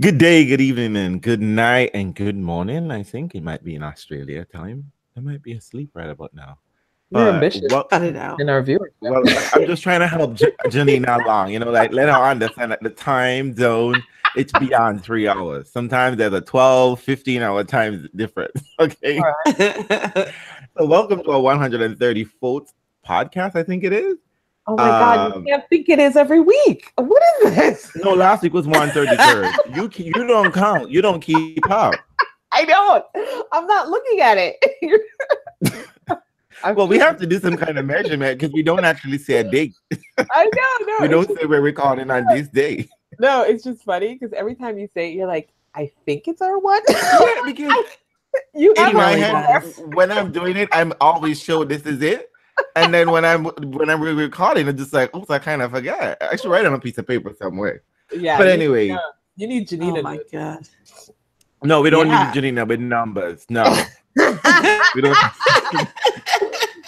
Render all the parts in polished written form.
Good day, good evening, and good night, and good morning. I think it might be in Australia time. I might be asleep right about now. You're But ambitious. Cut it out. In our viewers. well, I'm just trying to help Janina along. Like let her understand that the time zone it's beyond 3 hours. Sometimes there's a 12, 15-hour time difference. Okay. Right. So welcome to our 134th podcast. I think it is. Oh my God, you can't think it is every week. What is this? No, last week was 133rd. You don't count. You don't keep up. I don't. I'm not looking at it. Well, we have to do some kind of measurement because we don't actually say a date. I know. No, We don't say we're recording on this day. No, it's just funny because every time you say it, you're like, I think it's our one. Yeah, because You in have my a head, when I'm doing it, I'm always sure this is it. And then when I'm recording, it's just like, oops, I kind of forgot. I should write it on a piece of paper somewhere. Yeah. But anyway, you need Janina. Oh my God. no, we don't Yeah. need Janina with numbers. No, we don't.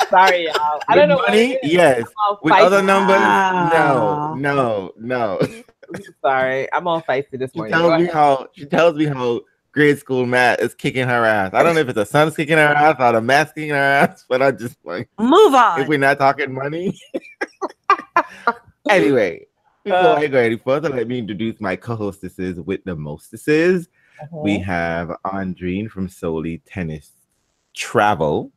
Sorry, y'all. I With don't know. money, yes. All With feisty. other numbers, Wow. no. Sorry, I'm all feisty this She morning. tells me how grade school math is kicking her ass. I don't know if it's the sun's kicking her ass or the math's kicking her ass, but I just like Move on. if we're not talking money. Anyway, before I go any further, let me introduce my co-hostesses with the mostesses. We have Andrine from Solely Tennis Travel.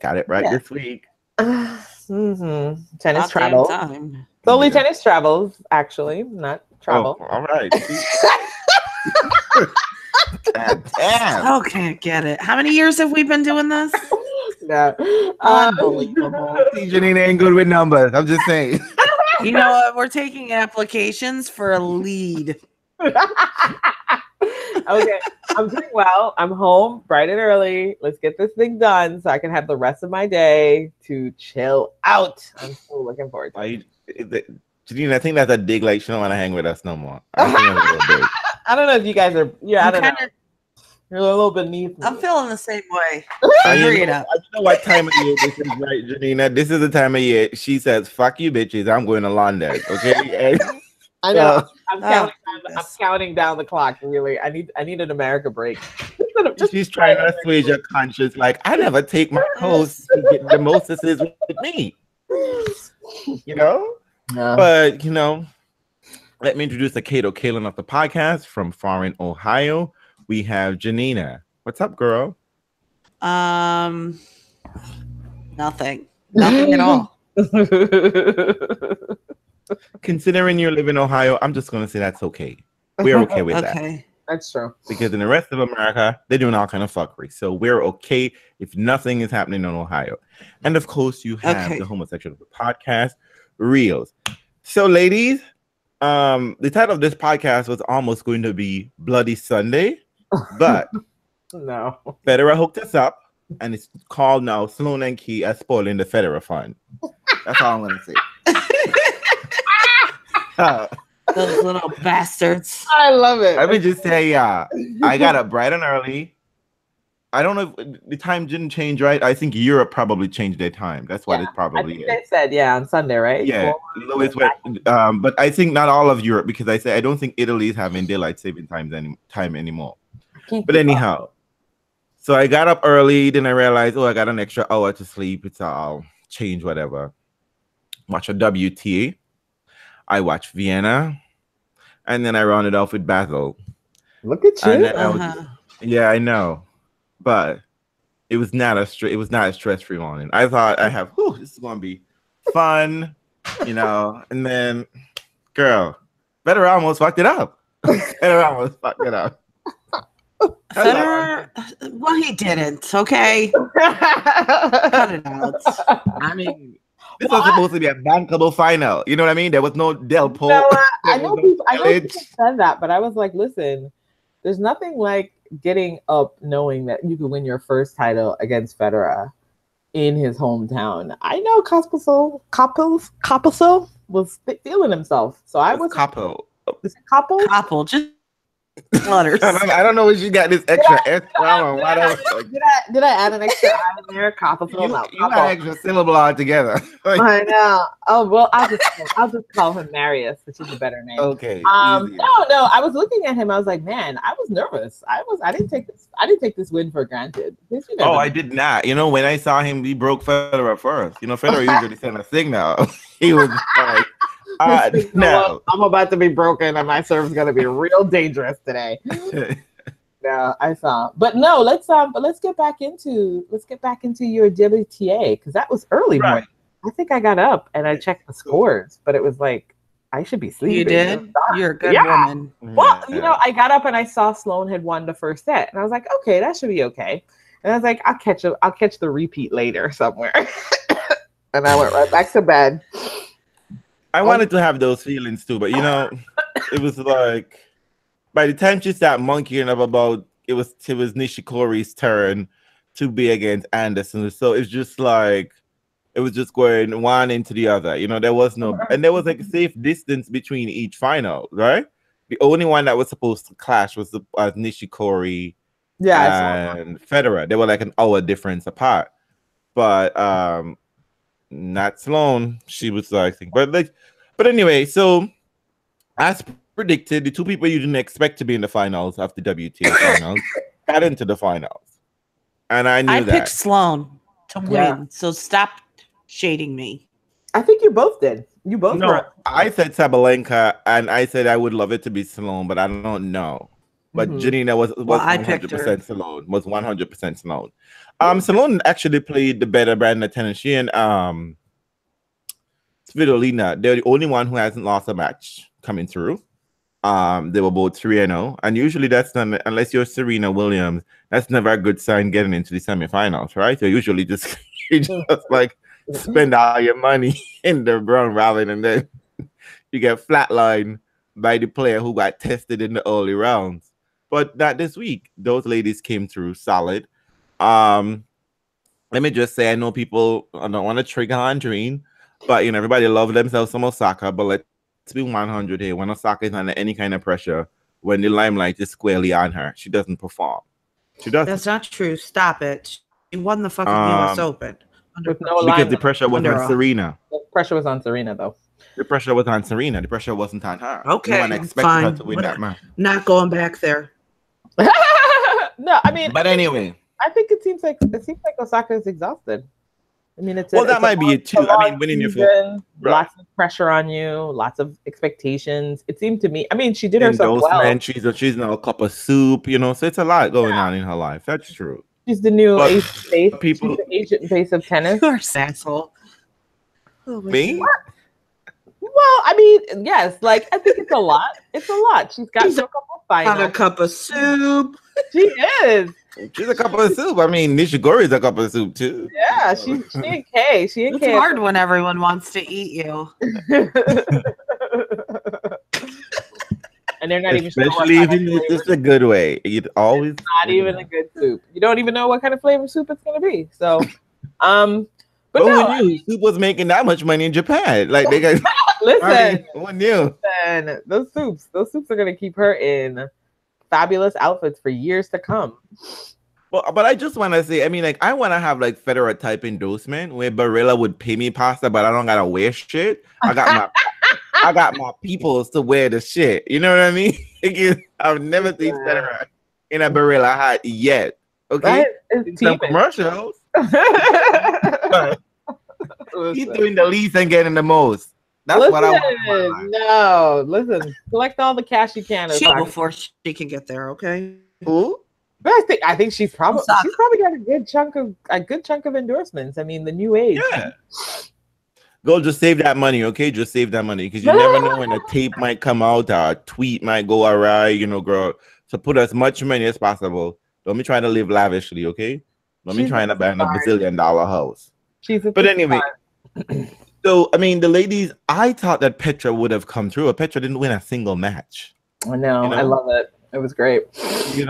Got it right this week. Tennis About damn travel. time. Solely tennis travels, actually, not travel. Oh, all right. Damn. Okay, get it. How many years have we been doing this? No. Unbelievable. See, Janine ain't good with numbers. I'm just saying. You know what? We're taking applications for a lead. Okay, I'm doing well. I'm home bright and early. Let's get this thing done so I can have the rest of my day to chill out. I'm so looking forward to it. Janine, I think that's a dig. Like she don't want to hang with us no more. I think that's a little dig. I don't know if you guys are. Yeah, I don't know. You're a little beneath me. I'm feeling the same way. And Agree you it up. know what time of year this is, right, Janina? This is the time of year she says, "Fuck you, bitches. I'm going to London." Okay. And I know. so- I'm counting down the clock. Really, I need an America break. she's trying to assuage her conscience. Like I never take my host to get the mostesses with me. You know. No. But let me introduce the Kato Kalen of the podcast from Foreign, Ohio. We have Janina. What's up, girl? Nothing at all. Considering you live in Ohio, I'm just gonna say that's okay. We're okay with that. Okay. That's true. Because in the rest of America, they're doing all kind of fuckery. So we're okay if nothing is happening in Ohio. And of course, you have the homosexual of the podcast, Realz. So, ladies, the title of this podcast was almost going to be Bloody Sunday, but No. Federer hooked us up, and it's called now Sloane and Kei as spoiling the Federer Fun. That's all I'm gonna say. Those little bastards. I love it. Let me just say, I got up bright and early. I don't know if the time didn't change, right? I think Europe probably changed their time. That's what it I probably think is. they said on Sunday, right? Yeah, Louis went, but I think not all of Europe because I don't think Italy is having daylight saving time anymore. But anyhow, so I got up early, then I realized, I got an extra hour to sleep. I'll change whatever. Watch a WTA. I watched Vienna, and then I rounded off with Basel. Look at you. And then yeah, I know, but it was not a stress-free morning. I thought this is gonna be fun, and then, girl, Federer almost fucked it up. Federer, well, he didn't. Okay, cut it out. I mean, this was supposed to be a bankable final. You know what I mean? There was no Del Pol. No, I know people said that, but I was like, listen, there's nothing like getting up knowing that you could win your first title against Federer in his hometown. I know Copil was feeling himself, so I was Copil. Is it Copil? Copil, just Letters. I don't know where she got this extra S or whatever. Did I add an extra I in there? Copil. You got extra syllable altogether. I know. Oh well, I'll just call him Marius, which is a better name. Okay. No. I was looking at him. I was like, man, I was nervous. I didn't take this win for granted. I did not. You know, when I saw him, he broke Federer first. You know, Federer usually sent a signal. He was like, no, I'm about to be broken, and my serve's gonna be real dangerous today. No, I saw. But no, let's get back into your WTA, because that was early morning. I think I got up and I checked the scores, but it was like I should be sleeping. You did? You're a good woman. Well, I got up and I saw Sloane had won the first set, and I was like, okay, that should be okay. And I was like, I'll catch the repeat later somewhere. And I went right back to bed. I wanted to have those feelings too, but it was like by the time she started monkeying up about it was Nishikori's turn to be against Anderson. So it's just like it was just going one into the other. There was like a safe distance between each final, right? The only one that was supposed to clash was Nishikori and Federer. They were like an hour difference apart. But not Sloane. She was like, but anyway, so as predicted, the two people you didn't expect to be in the finals of the WTA finals got into the finals. And I knew that. I picked Sloane to win, so stop shading me. I think you both did. You both were. I said Sabalenka, and I said I would love it to be Sloane, but I don't know. But Janina was 100% Sloane. Was 100% Sloane. Sloane actually played the better brand of tennis. She and Svitolina, they're the only one who hasn't lost a match coming through. They were both 3-0, and usually that's not, unless you're Serena Williams, that's never a good sign getting into the semifinals, right? So usually you just like spend all your money in the round robin, and then you get flatlined by the player who got tested in the early rounds. But not this week. Those ladies came through solid. Let me just say, I know people don't want to trigger Andreen, but everybody loves themselves some Osaka, but let's be 100 here. When Osaka is under any kind of pressure, when the limelight is squarely on her, she doesn't perform. She doesn't. That's not true. Stop it. She won the fucking US Open. Because the pressure was on Serena. The pressure was on Serena, though. The pressure was on Serena. The pressure wasn't on her. Okay, no one expected her to win that match. Not going back there. No, I mean. But anyway, I think it seems like Osaka is exhausted. I mean, that might be it too. I mean, winning your first, lots of pressure on you, lots of expectations. It seemed to me. I mean, she did herself well. She's now a cup of soup, so it's a lot going on in her life. That's true. She's the new Asian face. She's the Asian face of tennis. You're asshole. Me? Well, I mean, yes. Like, I think it's a lot. It's a lot. She's got a couple finals. Not a cup of soup. She is. She's a cup of soup. I mean, Nishikori's a cup of soup too. Yeah, she and Kei. It's hard when everyone wants to eat you. And they're not even sure. Especially if it's a good way. It's always not even a good soup. You don't even know what kind of flavor soup it's gonna be. So, but who knew soup was making that much money in Japan? Like they got listen. Who knew? Listen, those soups are gonna keep her in fabulous outfits for years to come. Well, but I just want to say, I mean, like, I want to have like Federer type endorsement where Barilla would pay me pasta, but I don't gotta wear shit. I got my peoples to wear the shit. You know what I mean? I've never seen Federer in a Barilla hat yet. Okay, in some commercials. He's doing the least and getting the most. That's what I want. No, listen. Collect all the cash you can before she can get there. Okay. Who? But I think she's probably got a good chunk of endorsements. I mean, the new age. Yeah. Go, just save that money, okay? Just save that money because you never know when a tape might come out or a tweet might go awry, girl. So put as much money as possible. Don't be trying to live lavishly, okay? Don't be trying to buy a $1 bazillion house. But anyway. So, I mean, the ladies, I thought that Petra would have come through. Petra didn't win a single match. I know. I love it. It was great. And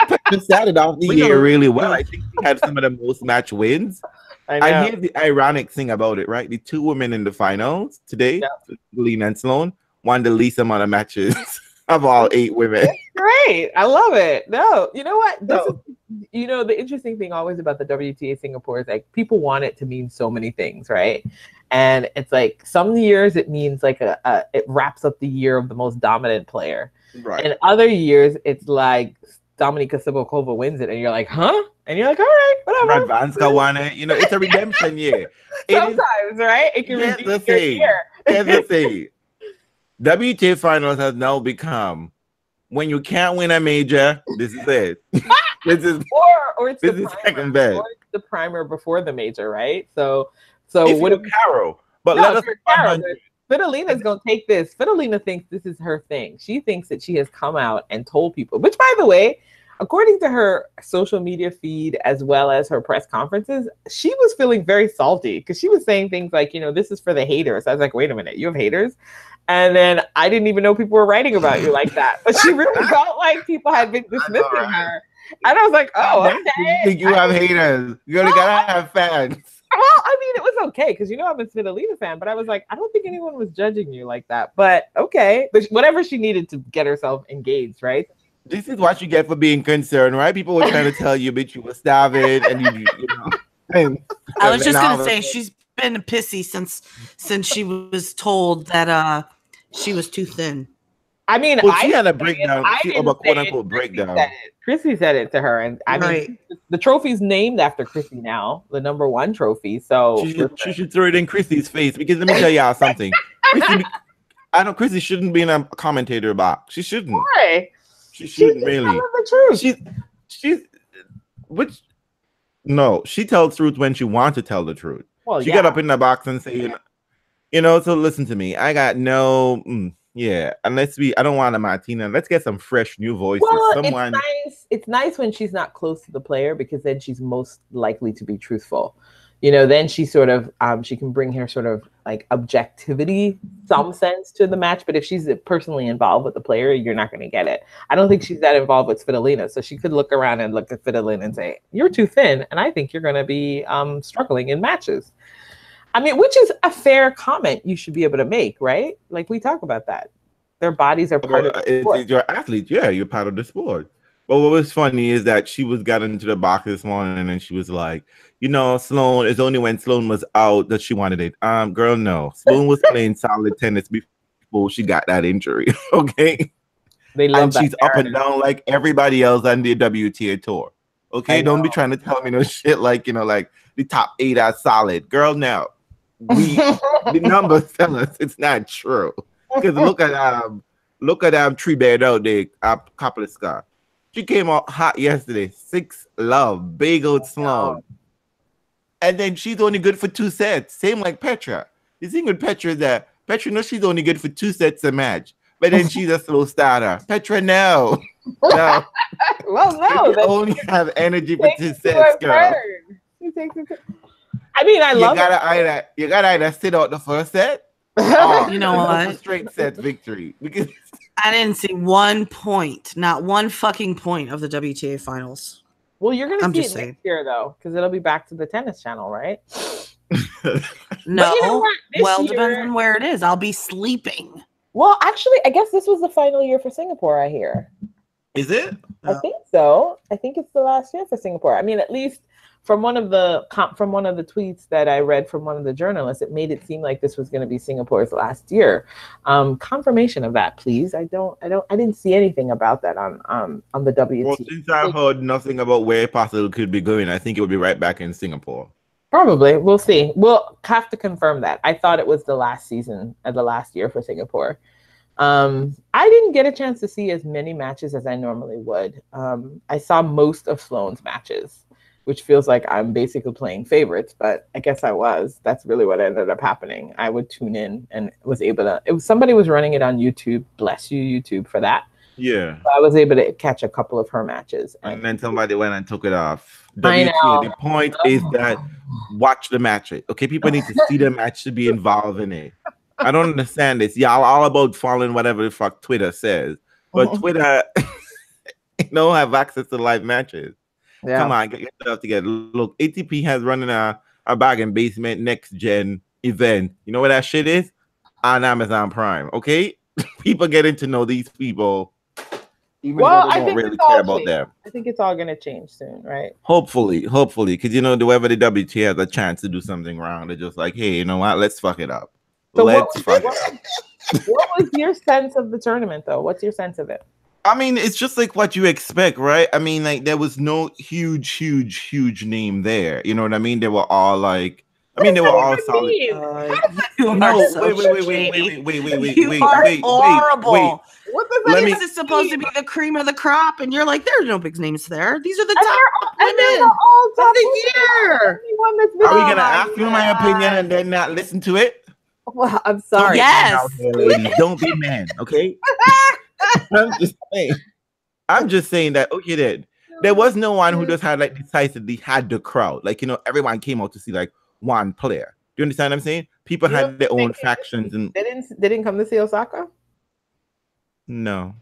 Petra started off the year really well. I think she had some of the most match wins. I know. And here's the ironic thing about it, right? The two women in the finals today, Lena and Sloane, won the least amount of matches of all 8 women. It's great. I love it. No, you know what? This is, you know, the interesting thing always about the WTA Singapore is like people want it to mean so many things, right? And it's like some years it means like it wraps up the year of the most dominant player. Right. And other years it's like Dominika Sibylkova wins it, and you're like, huh? And you're like, all right, whatever. Radvanska won it. You know, it's a redemption year. Sometimes, right? It can redeem your year. Here's the thing. WTA Finals has now become when you can't win a major, this is it. This is or it's this the is primer, second best. or it's the primer before the major, right? So if what you're Caro, but no, let us Caro, Fidelina's gonna take this. Fidelina thinks this is her thing. She thinks that she has come out and told people, which by the way, according to her social media feed as well as her press conferences, she was feeling very salty because she was saying things like, you know, this is for the haters. I was like, wait a minute, you have haters? And then I didn't even know people were writing about you like that. But she really felt like people had been dismissing her. And I was like, oh, okay. You have haters. You gotta have fans. Well, I mean, it was okay because you know I'm a Svitolina fan, but I was like, I don't think anyone was judging you like that. But okay, but whatever she needed to get herself engaged, right? This is what you get for being concerned, right? People were trying to tell you, bitch, you were starving, and you know. I was just gonna say she's been pissy since she was told that she was too thin. I mean, well, she had a breakdown. She had a quote unquote breakdown. Chrissy said it to her, and I mean, the trophy's named after Chrissy now, the #1 trophy. So she should throw it in Chrissy's face because let me tell y'all something. Chrissy shouldn't be in a commentator box. She shouldn't. Why? She shouldn't really. The truth. She tells truth when she wants to tell the truth. Well, she got up in the box and say, you know. So listen to me. I got no. And I don't want a Martina. Let's get some fresh new voices. Well, it's nice when she's not close to the player because then she's most likely to be truthful. You know, then she sort of she can bring her sort of like objectivity, some sense to the match. But if she's personally involved with the player, you're not going to get it. I don't think she's that involved with Svitolina, so she could look around and look at Svitolina and say, "You're too thin," and I think you're going to be struggling in matches. I mean, which is a fair comment you should be able to make, right? Like we talk about that. Their bodies are part of the sport. You're an athlete. Yeah, you're part of the sport. But what was funny is that she got into the box this morning and she was like, you know, Sloane, it's only when Sloane was out that she wanted it. Girl, no. Sloane was playing solid tennis before she got that injury. Okay. She's up and down like everybody else on the WTA tour. Okay. Don't be trying to tell me no shit like, you know, like the top 8 are solid. Girl, no. The numbers tell us it's not true. Because look at Tree Bed out there, Copil Scott. She came out hot yesterday. 6-love, bagel Sloane. And then she's only good for 2 sets. Same like Petra. The thing with Petra is that Petra knows she's only good for 2 sets a match. But then she's a slow starter. Petra, no. No. Well, no. You only have energy for 2 sets, girl. I mean, you gotta either sit out the first set. You know what? A straight set victory. Because I didn't see 1 point, not 1 fucking point of the WTA finals. Well, you're gonna see it next year though, because it'll be back to the tennis channel, right? No. You know depends on where it is. I'll be sleeping. Well, actually, I guess this was the final year for Singapore. I hear. Is it? I think so. I think it's the last year for Singapore. I mean, at least from one of the tweets that I read from one of the journalists, it made it seem like this was going to be Singapore's last year. Confirmation of that, please. I didn't see anything about that on the WTA. Well, since I heard nothing about where Basel could be going, I think it will be right back in Singapore. Probably. We'll see. We'll have to confirm that. I thought it was the last season, the last year for Singapore. I didn't get a chance to see as many matches as I normally would. I saw most of Sloane's matches, which feels like I'm basically playing favorites, but I guess I was. That's really what ended up happening. I would tune in and was able to. Somebody was running it on YouTube. Bless you, YouTube, for that. Yeah. So I was able to catch a couple of her matches. And then somebody went and took it off. WTA, the point is that watch the match. Okay, people need to see the match to be involved in it. I don't understand this. Y'all all about following whatever the fuck Twitter says. But Twitter don't have access to live matches. Yeah. Come on, get yourself together. Look, ATP has running a a bargain basement next gen event. You know what that shit is? On Amazon Prime. Okay, people getting to know these people. Even though they don't really care about them. I think it's all gonna change soon, right? Hopefully, because whoever the WTA has a chance to do something wrong, they're just like, hey, you know what? Let's fuck it up. So what was your sense of the tournament, though? What's your sense of it? I mean, it's just like what you expect, right? I mean, like there was no huge name there. You know what I mean? They were all like. They were all solid. Wait. Horrible. What does that mean? This is supposed to be the cream of the crop, and you're like, there's no big names there. These are the top women of the year. Are we gonna ask you my opinion and then not listen to it? Well, I'm sorry. Yes, ladies, don't be men, okay? I'm just saying that. Okay, then there was no one who just had like decisively had the crowd. Like everyone came out to see like one player. Do you understand what I'm saying? People had their own factions, and they didn't come to see Osaka. No,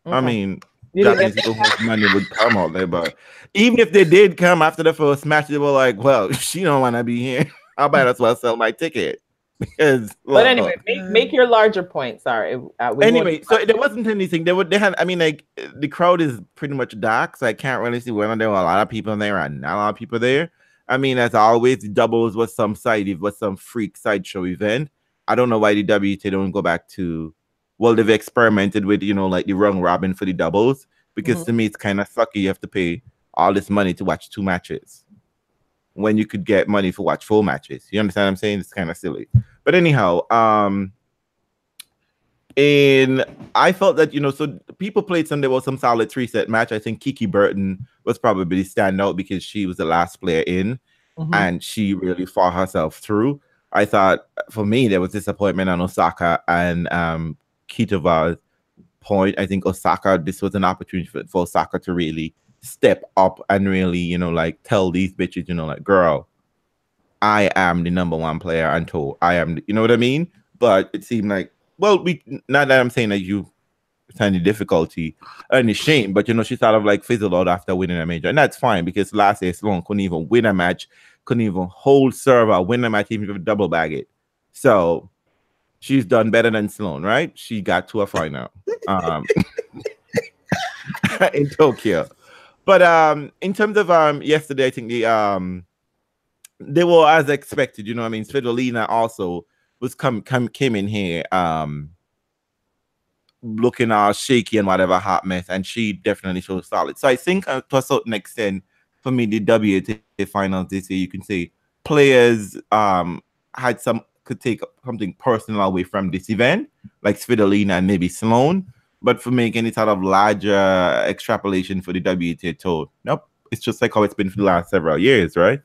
okay. I mean, Japanese people whose money would come out there, but even if they did come after the first match, they were like, "Well, she don't want to be here. I might as well sell my ticket." Because, but anyway, make your larger point. Sorry. Anyway, so there wasn't anything. They had. I mean, like the crowd is pretty much dark, so I can't really see whether there were a lot of people there or not a lot of people there. I mean, as always, doubles was some freak sideshow event. I don't know why the WTA don't go back to. Well, they've experimented with, like the round robin for the doubles, because to me, it's kind of sucky. You have to pay all this money to watch 2 matches when you could get money for watch 4 matches. You understand what I'm saying? It's kind of silly. But anyhow, and I felt that, so people played there was some solid 3-set match. I think Kiki Burton was probably the standout because she was the last player in and she really fought herself through. I thought, for me, there was disappointment on Osaka and Kvitova's point. I think this was an opportunity for Osaka to really step up and really, like tell these bitches, like, girl, I am the number 1 player on tour. I am, you know what I mean? But it seemed like, well, not that I'm saying that you find the difficulty and the shame, but she sort of like fizzled out after winning a major, and that's fine because last year Sloane couldn't even win a match, couldn't even hold serve or win a match, even if double bag it. So she's done better than Sloane, right? She got to a final in Tokyo. But in terms of yesterday, I think they were as expected. I mean, Svitolina also was came in here looking all shaky and whatever hot mess, and she definitely showed solid. So I think to a certain extent, for me, the WTA finals this year, you can say players could take something personal away from this event, like Svitolina and maybe Sloane. But for making any sort of larger extrapolation for the WTA tour, nope. It's just like how it's been for the last several years, right?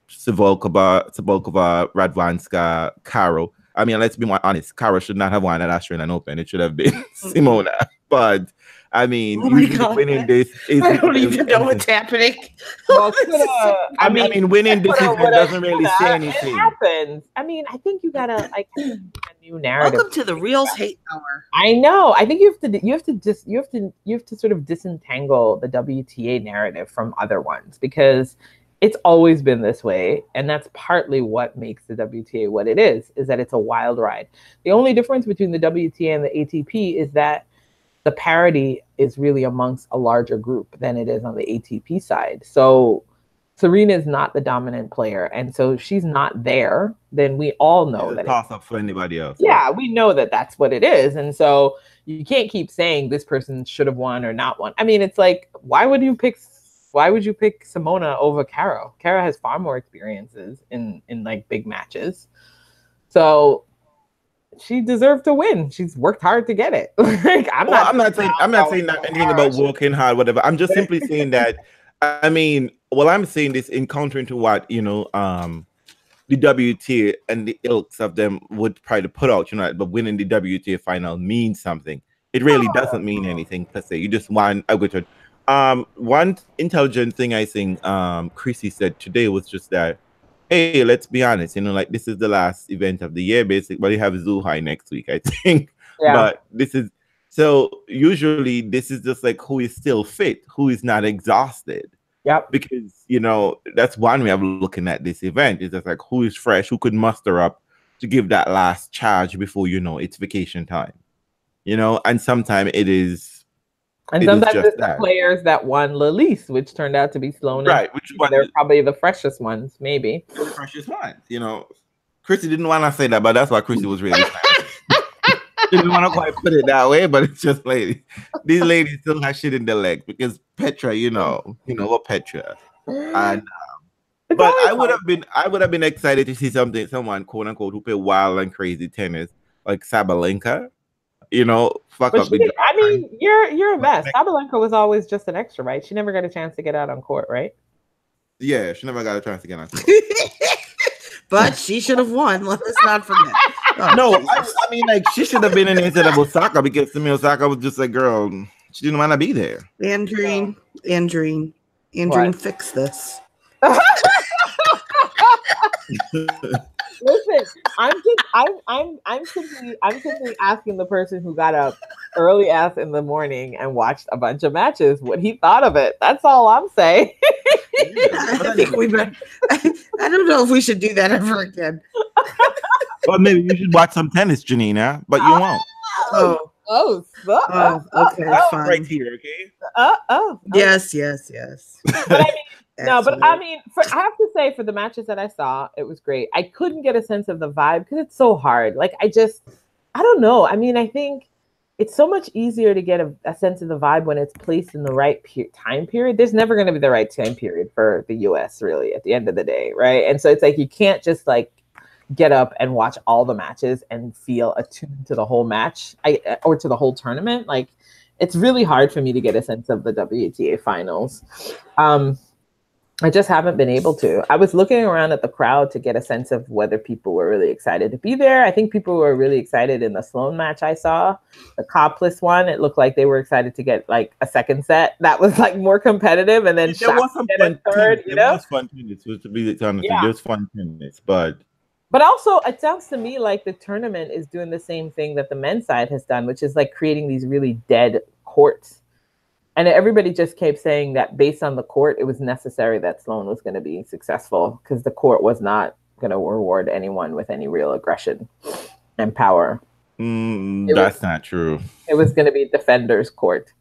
Savolkova, Radwanska, Caro. I mean, let's be more honest. Caro should not have won at Australian Open. It should have been Simona. But I mean, winning this is. I don't even know what's happening. Well, I mean, winning this doesn't really say anything. It happens. I mean, I think you gotta like a new narrative. Welcome to the Realz Hate Hour. I know. I think you have to sort of disentangle the WTA narrative from other ones, because it's always been this way, and that's partly what makes the WTA what it is that it's a wild ride. The only difference between the WTA and the ATP is that the parity is really amongst a larger group than it is on the ATP side. So Serena is not the dominant player, and so she's not there. Then we all know that toss up for anybody else. Yeah, we know that that's what it is, and so you can't keep saying this person should have won or not won. I mean, it's like, why would you pick Simona over Caro? Caro has far more experiences in like big matches, so she deserved to win. She's worked hard to get it. Like, I'm not saying anything about working hard, whatever. I'm just simply saying that. I mean, I'm saying this in counter to what the WTA and the ilks of them would try to put out. But winning the WTA final means something. It really doesn't mean anything per se. You just want a good turn. One intelligent thing I think Chrissy said today was just that, hey, let's be honest, like this is the last event of the year, basically. But you have Zhuhai next week, I think. Yeah. But this is so usually this is just like who is still fit, who is not exhausted. Yep. Because, you know, that's one way of looking at this event. Is just like, who is fresh, who could muster up to give that last charge before, you know, it's vacation time. You know, and sometimes it is. And sometimes it's the players that won the least, which turned out to be Sloane. Right. Which one? They're probably the freshest ones, maybe. The freshest ones. You know, Chrissy didn't want to say that, but that's why Chrissy was really didn't want to quite put it that way, but it's just like these ladies still have shit in their legs because Petra, you know what Petra. And but I would have been excited to see someone quote unquote who play wild and crazy tennis like Sabalenka. You know, fuck up. I mean, you're a mess. Sabalenka was always just an extra, right? She never got a chance to get out on court, right? Yeah, she never got a chance to get on court. But she should have won. Let's not forget. No, I mean, like, she should have been in instead of Osaka because to me, Osaka was just like, girl, she didn't want to be there. Andreen, fix this. Listen, I'm simply asking the person who got up early ass in the morning and watched a bunch of matches what he thought of it. That's all I'm saying. I think I don't know if we should do that ever again. Well, maybe you should watch some tennis, Janina, but you won't. Okay, fine. Right here, okay? Yes. But I mean, I have to say, for the matches that I saw, it was great. I couldn't get a sense of the vibe because it's so hard. Like, I don't know. I mean, I think it's so much easier to get a sense of the vibe when it's placed in the right time period. There's never going to be the right time period for the US, really, at the end of the day, right? And so it's like you can't just like get up and watch all the matches and feel attuned to the whole match or to the whole tournament. Like, it's really hard for me to get a sense of the WTA finals. I just haven't been able to. I was looking around at the crowd to get a sense of whether people were really excited to be there. I think people were really excited in the Sloane match I saw. The Copil one, it looked like they were excited to get like a second set. That was like more competitive, and then there was some fun third. There was fun tennis. To be honest, there's fun tennis, but also it sounds to me like the tournament is doing the same thing that the men's side has done, which is like creating these really dead courts. And everybody just kept saying that based on the court, it was necessary that Sloane was going to be successful because the court was not going to reward anyone with any real aggression and power. That's not true. It was going to be defender's court.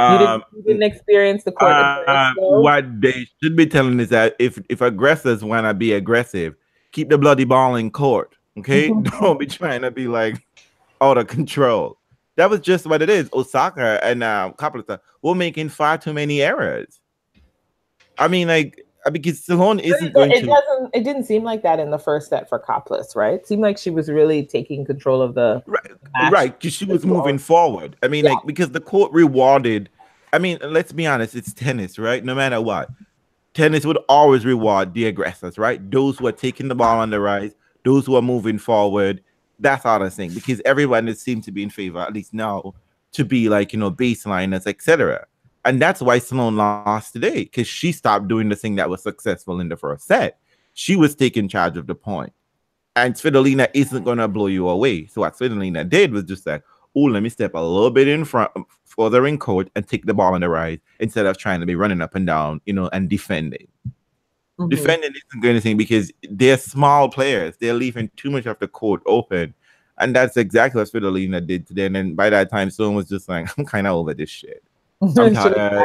You didn't experience the court. What they should be telling is that if aggressors want to be aggressive, keep the bloody ball in court. Okay, don't be trying to be like out of control. That was just what it is. Osaka and Copil were making far too many errors. I mean, like, because Sloane isn't going to. It didn't seem like that in the first set for Copil, right? It seemed like she was really taking control of the match. Right, because she was moving forward. I mean, like, because the court rewarded. I mean, let's be honest, it's tennis, right? No matter what, tennis would always reward the aggressors, right? Those who are taking the ball on the rise, those who are moving forward. That's all I'm saying, because everyone seems to be in favor, at least now, to be like, you know, baseliners, etc. And that's why Sloane lost today, because she stopped doing the thing that was successful in the first set. She was taking charge of the point. And Svitolina isn't going to blow you away. So what Svitolina did was just like, oh, let me step a little bit in front, further in court, and take the ball on the rise instead of trying to be running up and down, you know, and defending. Defending isn't going to thing because they're small players. They're leaving too much of the court open. And that's exactly what Svitolina did today. And then by that time, Sloane was just like, I'm kind of over this shit. I'm tired.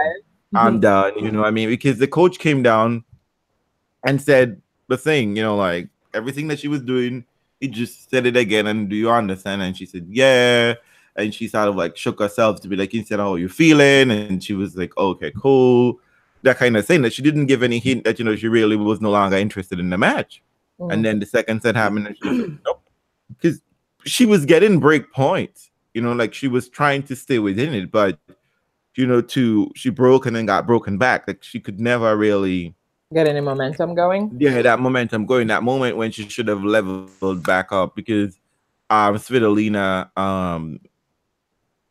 I'm done. You know what I mean? Because the coach came down and said the thing, you know, like everything that she was doing, he just said it again. And do you understand? And she said, yeah. And she sort of like shook herself to be like, instead of how you feeling. And she was like, okay, cool. That kind of thing, that she didn't give any hint that, you know, she really was no longer interested in the match. And then the second set happened and she said, nope. Because she was getting break points, you know, like she was trying to stay within it, but, you know, she broke and then got broken back. Like she could never really get any momentum going. Yeah, that momentum going, that moment when she should have leveled back up, because Svitolina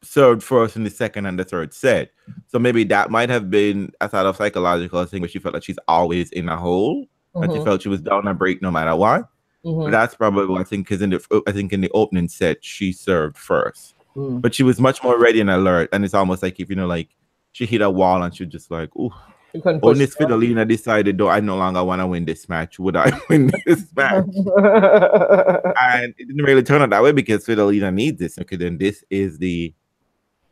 served first in the second and the third set. So maybe that might have been a sort of psychological thing where she felt like she's always in a hole and she felt she was down a break no matter what. But that's probably what I think, because in the opening set she served first. But she was much more ready and alert, and it's almost like if, you know, like she hit a wall and she just like, ooh, Only Svitolina decided, though, I no longer want to win this match. Would I win this match? And it didn't really turn out that way because Svitolina needs this. Okay, then this is the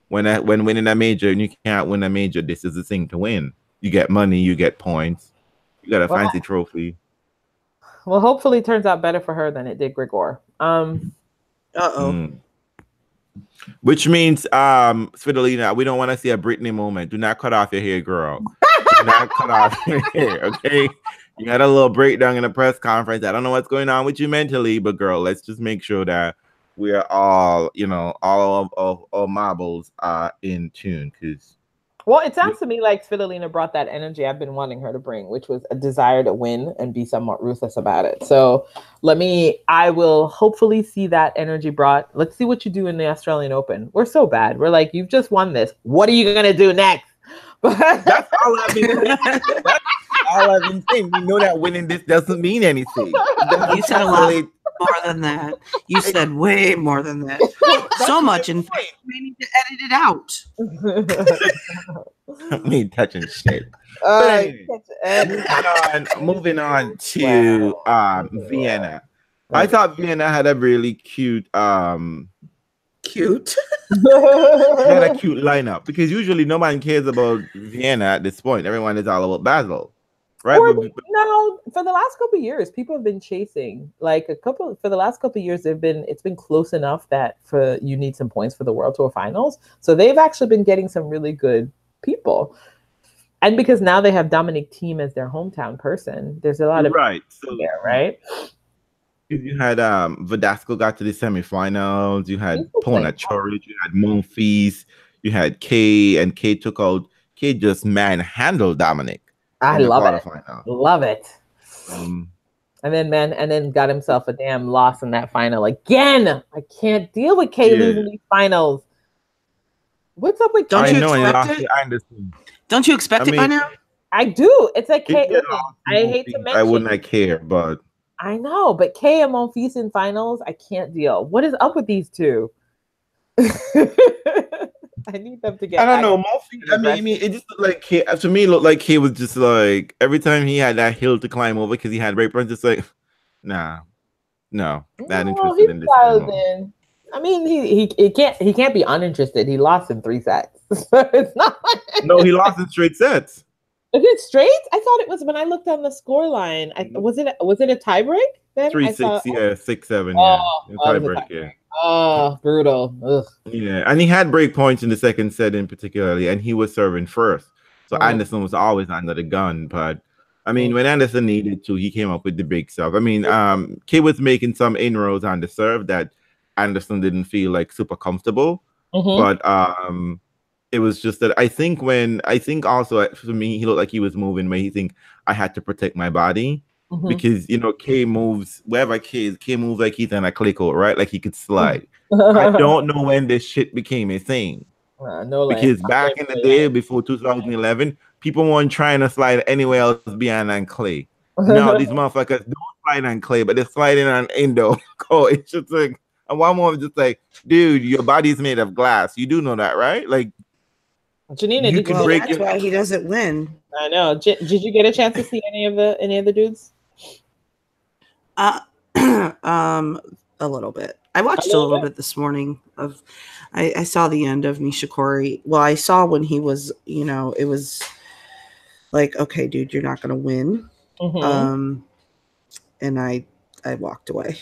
when winning a major and you can't win a major, this is the thing to win. You get money, you get points, you got a fancy trophy. Well, hopefully it turns out better for her than it did Grigor. Which means, Svitolina, we don't want to see a Britney moment. Do not cut off your hair, girl. Do not cut off your hair, okay? You had a little breakdown in the press conference. I don't know what's going on with you mentally, but girl, let's just make sure that we are all, all of our marbles are in tune. Well, it sounds to me like Svitolina brought that energy I've been wanting her to bring, which was a desire to win and be somewhat ruthless about it. So I will hopefully see that energy brought. Let's see what you do in the Australian Open. We're so bad. We're like, you've just won this. What are you going to do next? That's all I've been saying. That's all I've been saying. We know that winning this doesn't mean anything. You said a lot more than that. You said way more than that. So much, in fact, we need to edit it out. Me touching shit. Moving on to Vienna. I thought Vienna had a really cute had a cute lineup, because usually no one cares about Vienna at this point. Everyone is all about Basel, right? No, for the last couple of years, people have been chasing for the last couple of years. It's been close enough that you need some points for the World Tour Finals. So they've actually been getting some really good people. And because now they have Dominic Thiem as their hometown person, there's a lot of there, right? You had Verdasco got to the semifinals. You had Ponachoric. You had Monfils. You had Kei, and Kei just manhandled Dominic. I love it. Love it. And then got himself a damn loss in that final again. I can't deal with Kei losing these finals. What's up with? Don't you expect it by now? I do. It's like Kei. I hate to mention. I wouldn't care, but. I know, but Kei and Monfils in finals, I can't deal. What is up with these two? I need them to get. I don't know. Monfils, it just looked like Kei. To me, it looked like Kei was just like every time he had that hill to climb over because he had break points. Just like, not interested in this. I mean, he can't be uninterested. He lost in 3 sets. So it's not. No, he lost in straight sets. Is it straight? I thought it was when I looked on the score line. Was it a tie break then? 3-6, 6-7, tie break, yeah. Oh, brutal. Ugh. Yeah, and he had break points in the second set in particularly, and he was serving first. So Anderson was always under the gun. But I mean, when Anderson needed to, he came up with the big stuff. I mean, Kei was making some inroads on the serve that Anderson didn't feel like super comfortable. But it was just that I think also for me, he looked like he was moving where he think I had to protect my body because Kei moves wherever Kei moves like he's on a clay court, right? Like he could slide. I don't know when this shit became a thing. Because back in the day before 2011, people weren't trying to slide anywhere else beyond on clay. Now these motherfuckers don't slide on clay, but they're sliding on indoor court. It's just like, and one more just like, dude, your body's made of glass. You do know that, right? Like. Janina, that's why he doesn't win. I know. Did you get a chance to see any of the dudes? A little bit. I watched a little bit this morning. I saw the end of Nishikori. Well, I saw when he was, it was like, okay, dude, you're not gonna win. And I walked away.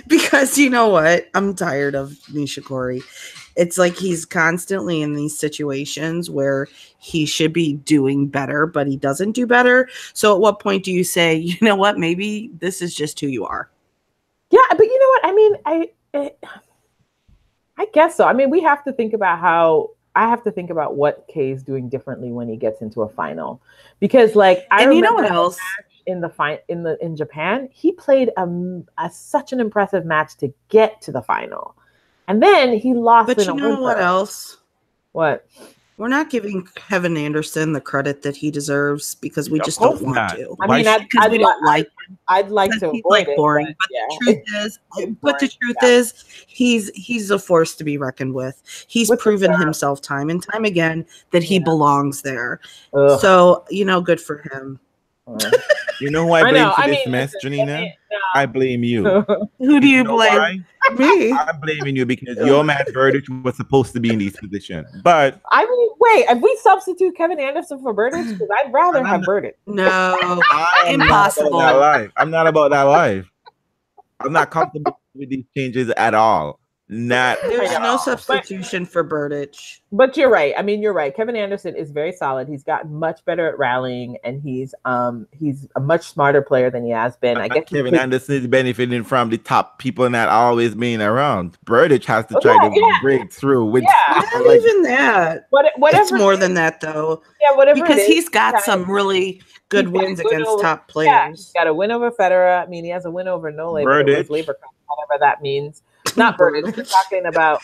Because you know what? I'm tired of Nishikori. It's like he's constantly in these situations where he should be doing better, but he doesn't do better. So at what point do you say, you know what, maybe this is just who you are? Yeah, but you know what? I mean, I guess so. I mean, I have to think about what Kei's doing differently when he gets into a final. Because I remember what else? In Japan, he played such an impressive match to get to the final. And then he lost. But you know what else? What? We're not giving Kevin Anderson the credit that he deserves because we just course don't want not. to. I mean, Because we don't like him. I'd like to He's avoid like it, boring. but But yeah. the truth is, he's a force to be reckoned with. He's proven himself time and time again that he belongs there. Ugh. So, good for him. You know who I blame for this mess, Janina? I blame you. Who do you blame? Why? Me. I'm blaming you because your man Berdych was supposed to be in these positions. But I mean, wait, if we substitute Kevin Anderson for Berdych, because I'd rather have Berdych. No, impossible. I'm not about that life. I'm not comfortable with these changes at all. There's no substitution for Berdych. But you're right. I mean, you're right. Kevin Anderson is very solid. He's gotten much better at rallying, and he's a much smarter player than he has been. I guess Kevin Anderson is benefiting from the top people not always being around. Berdych has to try to break through. With not even that. It's more than that, though. Yeah, whatever. Because he's got some really good wins against top players. Yeah, he's got a win over Federer. I mean, he has a win over Berdych, whatever that means. Not Berdych.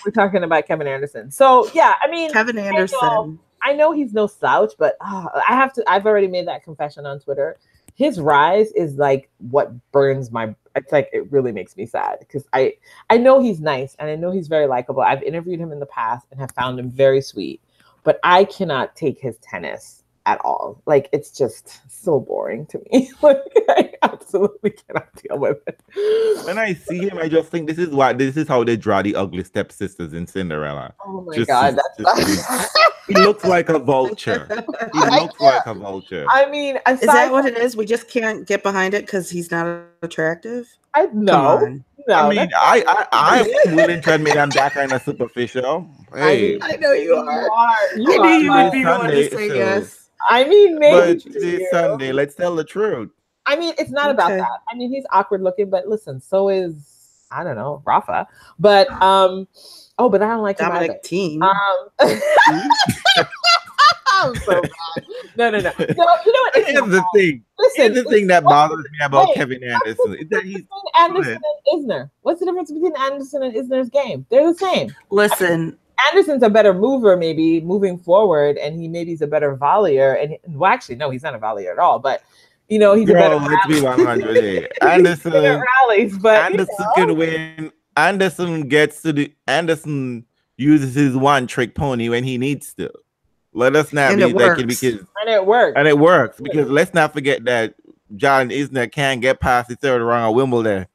We're talking about Kevin Anderson. So yeah, I mean, Kevin Anderson. I know he's no slouch, but I've already made that confession on Twitter. His rise is like what burns my. It's like it really makes me sad because I know he's nice and I know he's very likable. I've interviewed him in the past and have found him very sweet, but I cannot take his tennis at all. Like it's just so boring to me. Like I absolutely cannot deal with it. When I see him, I just think this is how they draw the ugly stepsisters in Cinderella. Oh my God, he looks like a vulture. He looks like a vulture. I mean, is that what it is? We just can't get behind it because he's not attractive. No. I mean, I'm willing to admit I'm that kind of superficial. Hey, I know you are. I knew you would be one to say yes. I mean, maybe but it's Sunday. Let's tell the truth. I mean, it's not about that. I mean, he's awkward looking, but listen, so is I don't know, Rafa. But but I don't like Dominic Thiem. I'm so bad. No. You know what? Here's the thing. Here's the thing that bothers me about Kevin Anderson is that he's Anderson and Isner. What's the difference between Anderson and Isner's game? They're the same. Listen. Anderson's a better mover, maybe moving forward, and he's a better volleyer. And actually, no, he's not a volleyer at all. But he's a better. Let's be 100 here. Anderson rallies, but Anderson can win. Anderson uses his one trick pony when he needs to. Let us not be that kid because and it works because let's not forget that John Isner can't get past the third round of Wimbledon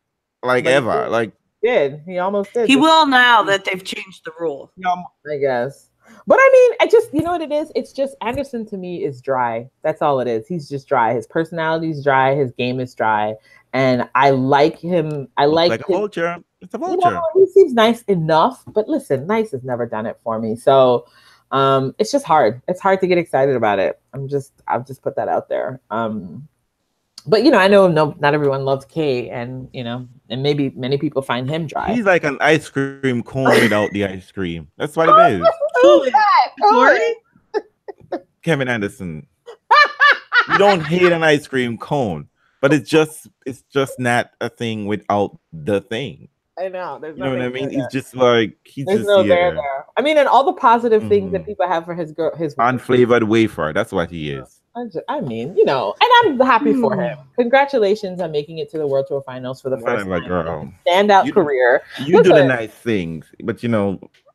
ever. He almost did. He will now that they've changed the rule. I guess. But I mean, I just, you know what it is? It's just Anderson to me is dry. That's all it is. He's just dry. His personality is dry. His game is dry. And I like him. I like a vulture. It's a vulture. He seems nice enough. But listen, nice has never done it for me. So it's just hard. It's hard to get excited about it. I'll just put that out there. But I know not everyone loves Kei, and and maybe many people find him dry. He's like an ice cream cone without the ice cream. That's what it is. Who's that? Kevin Anderson. You don't hate an ice cream cone, but it's just not a thing without the thing. I know. You know what I mean? He's just like there's no there. I mean, and all the positive things that people have for his unflavored wafer. That's what he is. I mean, and I'm happy for him. Congratulations on making it to the World Tour Finals for the first time. Girl. Standout career. You do the nice things, but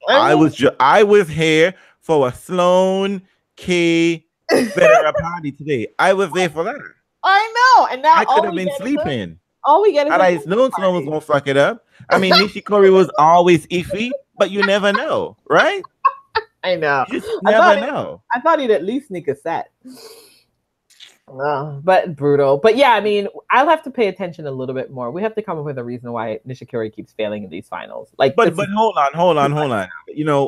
I was here for a Sloane Kei Federer party today. I was there for that. I know, and now I could have been sleeping. All we get is I known Sloane was gonna fuck it up. I mean, Nishikori was always iffy, but you never know, right? I know. You just never know. I thought he'd at least sneak a set. But brutal. But yeah, I mean, I'll have to pay attention a little bit more. We have to come up with a reason why Nishikori keeps failing in these finals. But hold on.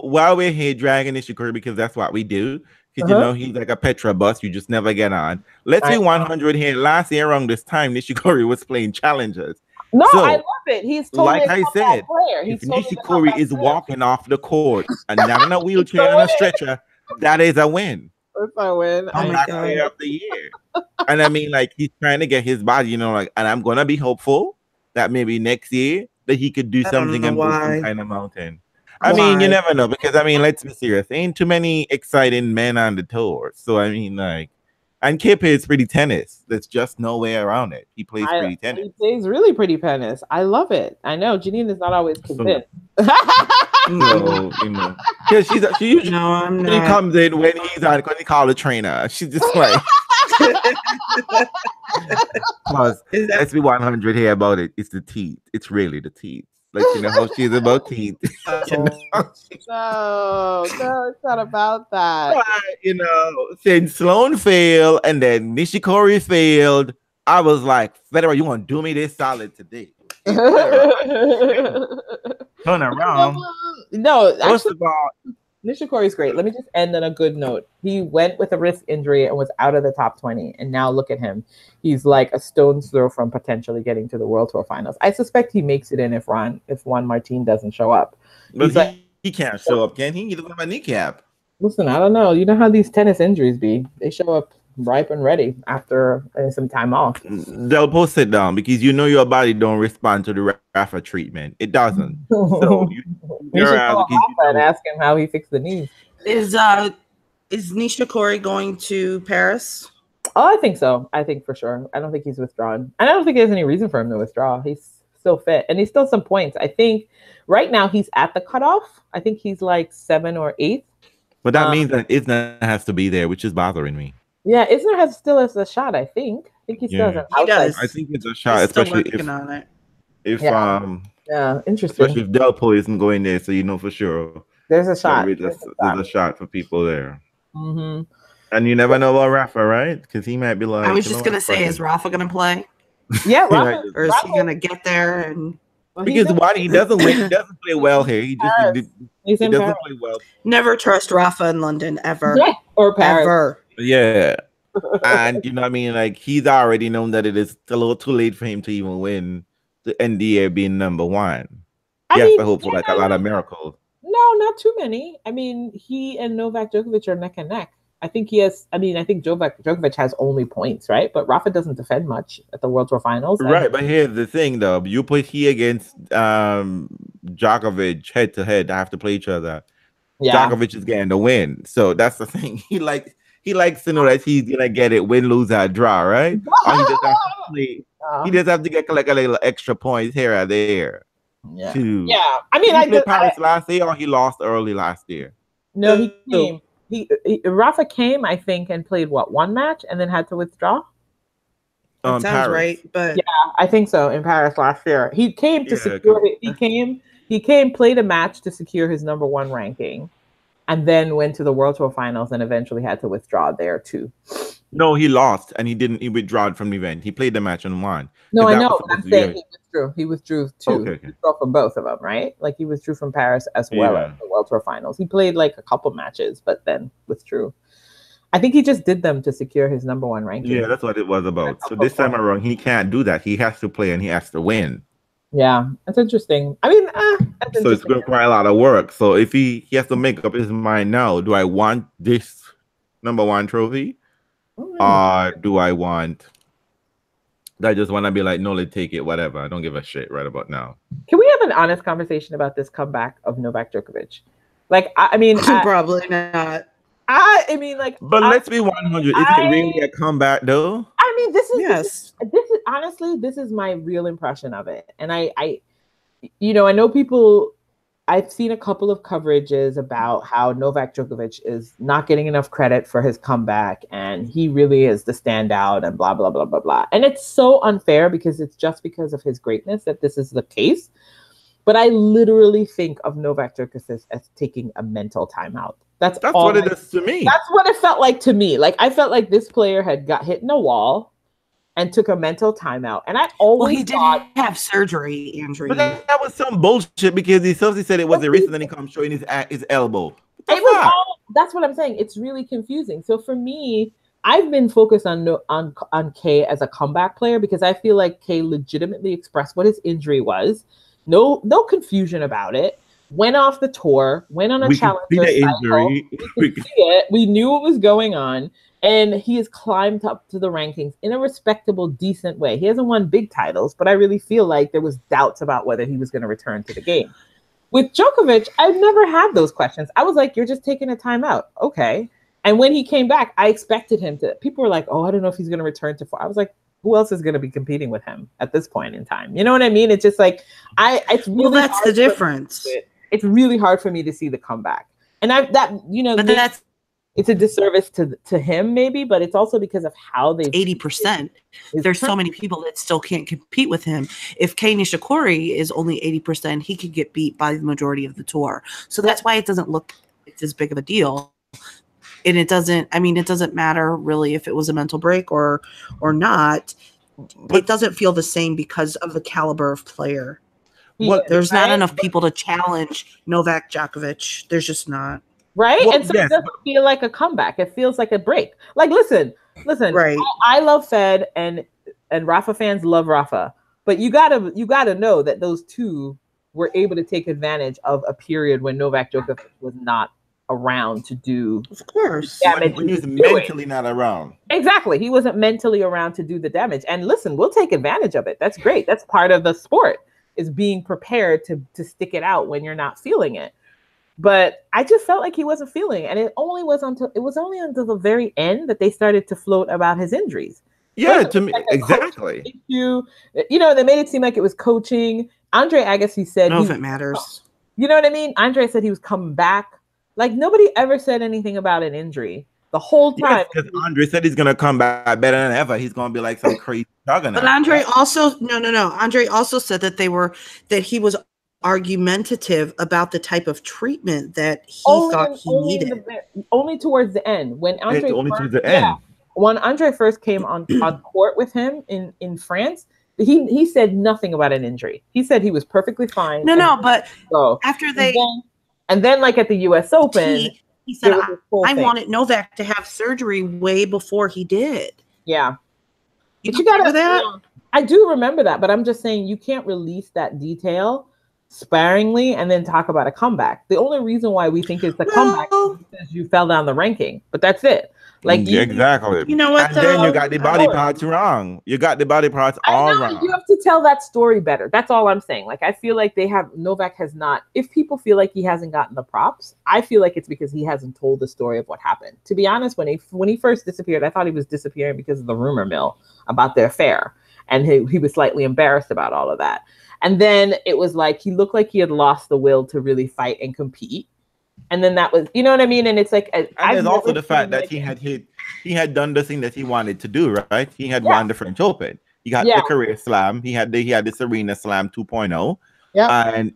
While we're here dragging Nishikori because that's what we do. Because he's like a Petra bus, you just never get on. Let's be 100 here. Last year around this time, Nishikori was playing challengers. No, I love it. He's totally like I said, if Nishikori is walking off the court and not in a wheelchair and a stretcher, that is a win. If I win, player of the year. And I mean, like he's trying to get his body, and I'm gonna be hopeful that maybe next year that he could do something and move some kind of mountain. I mean, you never know because I mean, let's be serious. Ain't too many exciting men on the tour. So I mean, like, and Kei plays pretty tennis. There's just no way around it. He plays pretty tennis. He plays really pretty tennis. I love it. I know Janine is not always convinced. No, you know, yeah, she usually comes in when he call the trainer. She's just like, plus, let's be 100 here about it. It's the teeth. It's really the teeth. Like, you know how she's about teeth. No, it's not about that. But, you know, since Sloane failed and then Nishikori failed, I was like, Federer, you want to do me this solid today? Turn around. No, first actually, of all, Nishikori is great. Let me just end on a good note. He went with a wrist injury and was out of the top 20. And now look at him. He's like a stone's throw from potentially getting to the World Tour Finals. I suspect he makes it in if Juan Martin doesn't show up. But he can't show up, can he? He doesn't have a kneecap. Listen, I don't know. You know how these tennis injuries be. They show up ripe and ready after some time off. They'll both sit down because you know your body don't respond to the Rafa treatment. It doesn't. So you should call Rafa and ask him how he fixed the knees. Is Nishikori going to Paris? Oh, I think so. I think for sure. I don't think he's withdrawn. And I don't think there's any reason for him to withdraw. He's still fit. And he's still some points. I think right now he's at the cutoff. I think he's like 7th or 8th. But that means that Isner has to be there, which is bothering me. Yeah, Isner still has a shot, I think. I think he still has an outside. He does. I think it's a shot, especially if interesting. Especially if Delpo isn't going there, so you know for sure. There's a shot. There's a shot for people there. Mm-hmm. And you never know about Rafa, right? Because he might be like. I was just gonna say, is Rafa gonna play? Yeah, Rafa, or is he gonna get there and? Because he doesn't win, he doesn't play well here. He just he doesn't play well. Never trust Rafa in London ever. Or Paris. Ever. Yeah. And you know what I mean? Like he's already known that it is a little too late for him to even win the NDA being number 1. He has to hope for like a lot of miracles. No, not too many. I mean, he and Novak Djokovic are neck and neck. I think he has. I mean, I think Djokovic has only points, right? But Rafa doesn't defend much at the World Tour Finals. Right, but here's the thing, though: you put he against Djokovic head to head, they have to play each other. Yeah. Djokovic is getting the win, so that's the thing. He likes to know that he's gonna get it, win, lose, or draw, right? Or he just has to play. He just have to get like a little extra points here or there. Yeah, I mean, he played Paris last year, or he lost early last year. No, he came. Rafa came, I think, and played one match, and then had to withdraw. That sounds right, but yeah, I think so. In Paris last year, he came to secure it. He came, played a match to secure his number 1 ranking, and then went to the World Tour Finals, and eventually had to withdraw there too. No, he lost, and he didn't. He withdrew from the event. He played the match and won. No, I know. I'm saying he withdrew. He withdrew too. Okay. He withdrew from both of them, right? Like he withdrew from Paris as well as the World Tour Finals. He played like a couple matches, but then withdrew. I think he just did them to secure his number 1 ranking. Yeah, that's what it was about. So this time around, he can't do that. He has to play and he has to win. Yeah, that's interesting. I mean, so it's going to require a lot of work. So if he has to make up his mind now, do I want this number 1 trophy? Or do I just want to be like, no, let's take it, whatever. I don't give a shit right about now. Can we have an honest conversation about this comeback of Novak Djokovic? Like, I mean, probably not. I mean, like, but let's be 100. Is it really a comeback, though? I mean, this is honestly, this is my real impression of it. And I know people. I've seen a couple of coverages about how Novak Djokovic is not getting enough credit for his comeback and he really is the standout and blah, blah, blah, blah, blah. And it's so unfair because it's just because of his greatness that this is the case. But I literally think of Novak Djokovic as taking a mental timeout. That's what it is to me. That's what it felt like to me. Like I felt like this player had got hit in a wall and took a mental timeout. And I always he didn't have surgery, Andrew. But that was some bullshit because he said it was a wrist and then he comes showing his elbow. That's what I'm saying. It's really confusing. So for me, I've been focused on Kei as a comeback player because I feel like Kei legitimately expressed what his injury was. No confusion about it. Went off the tour, went on a challenger cycle. We could see it. We knew what was going on. And he has climbed up to the rankings in a respectable, decent way. He hasn't won big titles, but I really feel like there was doubts about whether he was going to return to the game. With Djokovic, I've never had those questions. I was like, you're just taking a timeout. Okay. And when he came back, I expected him to. People were like, oh, I don't know if he's going to return to 4. I was like, who else is going to be competing with him at this point in time? You know what I mean? It's just like, it's really well, that's the difference. It's really hard for me to see the comeback. And but it's a disservice to him maybe, but it's also because of how they 80%. There's so many people that still can't compete with him. If Kei Nishikori is only 80%, he could get beat by the majority of the tour. So that's why it doesn't look it's as big of a deal. And it doesn't matter really if it was a mental break or not. It doesn't feel the same because of the caliber of player. There's not enough people to challenge Novak Djokovic. There's just not. Right? Well, and so it doesn't feel like a comeback. It feels like a break. Like, listen. Right. I love Fed and Rafa fans love Rafa. But you gotta know that those two were able to take advantage of a period when Novak Djokovic was not around to do. Of course. When he was mentally not around. Exactly. He wasn't mentally around to do the damage. And listen, we'll take advantage of it. That's great. That's part of the sport, is being prepared to stick it out when you're not feeling it. But I just felt like he wasn't feeling it. And it was only until the very end that they started to float about his injuries. Yeah, to me, exactly. Issue. You know, they made it seem like it was coaching. Andre Agassi said, I don't know if it matters. You know what I mean? Andre said he was coming back. Like, nobody ever said anything about an injury the whole time. Because Andre said he's going to come back better than ever. He's going to be like some crazy juggernaut. But Andre also, no. Andre also said that he was argumentative about the type of treatment that he thought he needed. Only towards the end. When Andre first came on court with him in France, he said nothing about an injury. He said he was perfectly fine. But after they... And then, like at the U.S. Open, he said, I wanted Novak to have surgery way before he did. Yeah. You remember that? I do remember that, but I'm just saying you can't release that detail sparingly and then talk about a comeback. The only reason why we think it's the comeback is because you fell down the ranking, but that's it. Like exactly. You know what? And then you got the body parts wrong. You got the body parts all wrong. You have to tell that story better. That's all I'm saying. Like, I feel like Novak has not. If people feel like he hasn't gotten the props, I feel like it's because he hasn't told the story of what happened. To be honest, when he first disappeared, I thought he was disappearing because of the rumor mill about their affair, and he was slightly embarrassed about all of that. And then it was like he looked like he had lost the will to really fight and compete. And then that was, you know what I mean? And it's like, and there's also the fact that he had done the thing that he wanted to do, right? He had won the French Open. He got the career slam. He had the Serena Slam 2.0. Yeah. And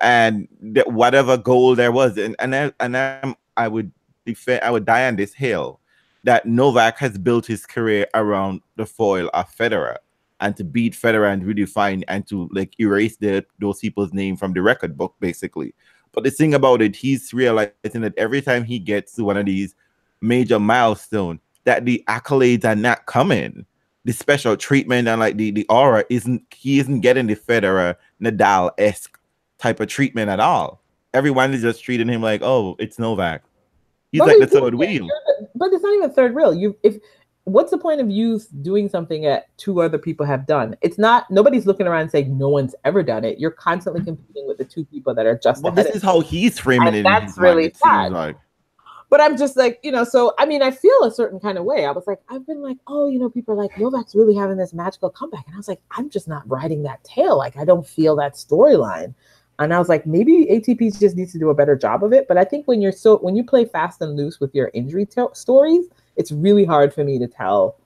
and whatever goal there was, I would die on this hill that Novak has built his career around the foil of Federer, and to beat Federer and redefine and to like erase those people's name from the record book, basically. But the thing about it, he's realizing that every time he gets to one of these major milestones, that the accolades are not coming. The special treatment and like the aura he isn't getting the Federer Nadal-esque type of treatment at all. Everyone is just treating him like, oh, it's Novak. He's like the third wheel. But it's not even third wheel. What's the point of you doing something that two other people have done? It's not, nobody's looking around and saying no one's ever done it. You're constantly competing with the two people that are just ahead. This is how he's framing it. That's really sad. Like. But I'm just like, so, I mean, I feel a certain kind of way. I was like, I've been like, oh, people are like, Novak's really having this magical comeback. And I was like, I'm just not riding that tail. Like, I don't feel that storyline. And I was like, maybe ATP just needs to do a better job of it. But I think when you play fast and loose with your injury stories, it's really hard for me to tell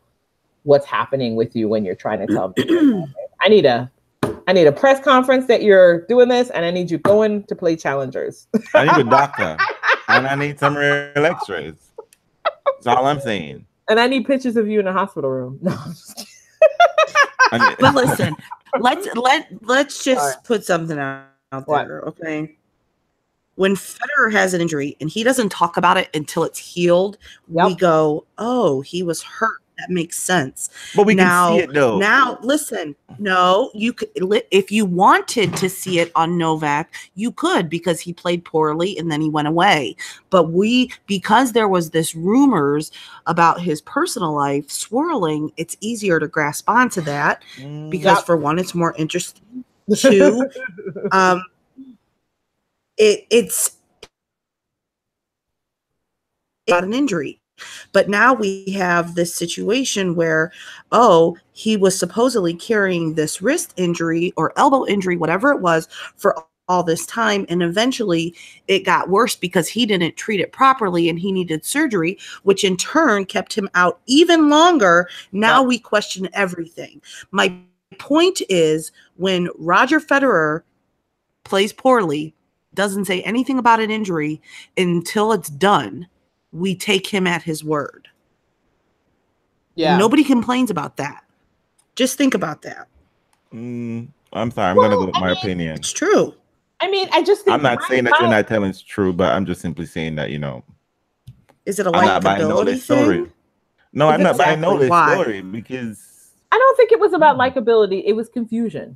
what's happening with you when you're trying to tell me. I need a press conference that you're doing this, and I need you going to play challengers. I need a doctor, and I need some real x-rays. That's all I'm saying. And I need pictures of you in a hospital room. No, I'm just kidding. But listen, let's just put something out there, okay? When Federer has an injury and he doesn't talk about it until it's healed, we go, oh, he was hurt. That makes sense. But we can see it though. Now, listen, no, you could, if you wanted to see it on Novak, you could, because he played poorly and then he went away. But because there was this rumors about his personal life swirling, it's easier to grasp onto that because for one, it's more interesting. Two, it's not an injury. But now we have this situation where, oh, he was supposedly carrying this wrist injury or elbow injury, whatever it was, for all this time. And eventually it got worse because he didn't treat it properly and he needed surgery, which in turn kept him out even longer. Now we question everything. My point is, when Roger Federer plays poorly, doesn't say anything about an injury until it's done, we take him at his word. Yeah. Nobody complains about that. Just think about that. I'm sorry. I'm going to go with my opinion. It's true. I mean, I just think I'm not saying that you're not telling it's true, but I'm just simply saying that, is it a likability thing? No, I'm not buying no story because I don't think it was about likability. It was confusion.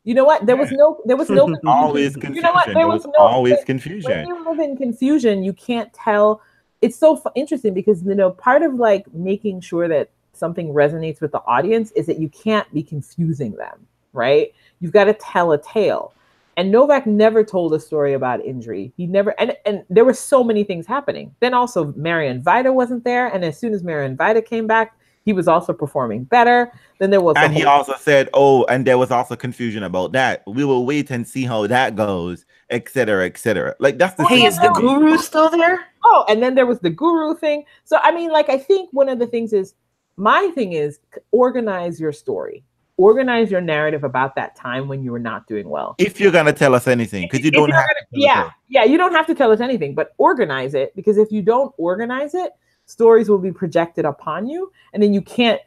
You know what? There was no confusion. Always confusion. You know what? There was always confusion. When you live in confusion, you can't tell. It's so interesting because, part of like making sure that something resonates with the audience is that you can't be confusing them, right? You've got to tell a tale. And Novak never told a story about injury. He never, and there were so many things happening. Then also Marion Vida wasn't there. And as soon as Marion Vida came back, he was also performing better. Then there was, and he also said, "Oh, and there was also confusion about that. We will wait and see how that goes, etc., etc." Like that's the. Hey, is the guru still there? Oh, and then there was the guru thing. So I mean, like, I think one of the things is, my thing is, organize your story, organize your narrative about that time when you were not doing well. If you're gonna tell us anything, because you don't have. You don't have to tell us anything, but organize it, because if you don't organize it, stories will be projected upon you, and then you can't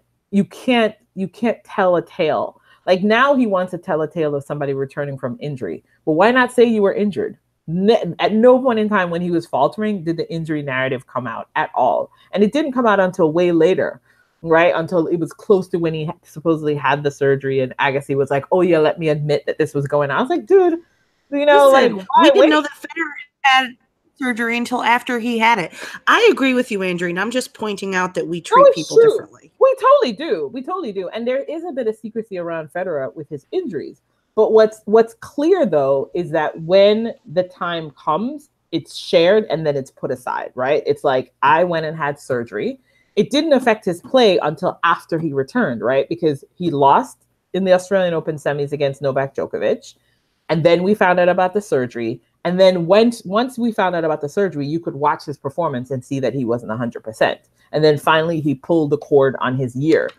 tell a tale. Like now he wants to tell a tale of somebody returning from injury. Well, why not say you were injured? At no point in time when he was faltering did the injury narrative come out at all. And it didn't come out until way later, right? Until it was close to when he supposedly had the surgery, and Agassi was like, "Oh yeah, let me admit that this was going on." I was like, dude, Listen, we didn't know that Federer had surgery until after he had it. I agree with you, Andreen. I'm just pointing out that we treat people differently. We totally do. And there is a bit of secrecy around Federer with his injuries. But what's clear though is that when the time comes, it's shared and then it's put aside, right? It's like, I went and had surgery. It didn't affect his play until after he returned, right? Because he lost in the Australian Open semis against Novak Djokovic. And then we found out about the surgery. And then once we found out about the surgery, you could watch his performance and see that he wasn't 100%. And then finally he pulled the cord on his year.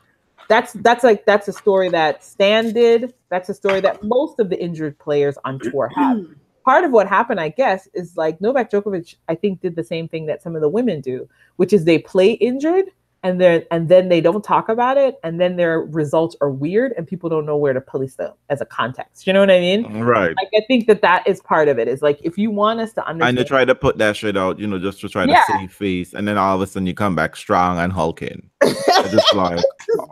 That's a story that Stan did. That's a story that most of the injured players on tour have. Part of what happened, I guess, is like Novak Djokovic, I think, did the same thing that some of the women do, which is they play injured and then they don't talk about it, and then their results are weird and people don't know where to place them as a context. You know what I mean? Right. Like, I think that is part of it. Is like, if you want us to understand, and you try to put that shit out, just to try to save face, and then all of a sudden you come back strong and hulking. Just like,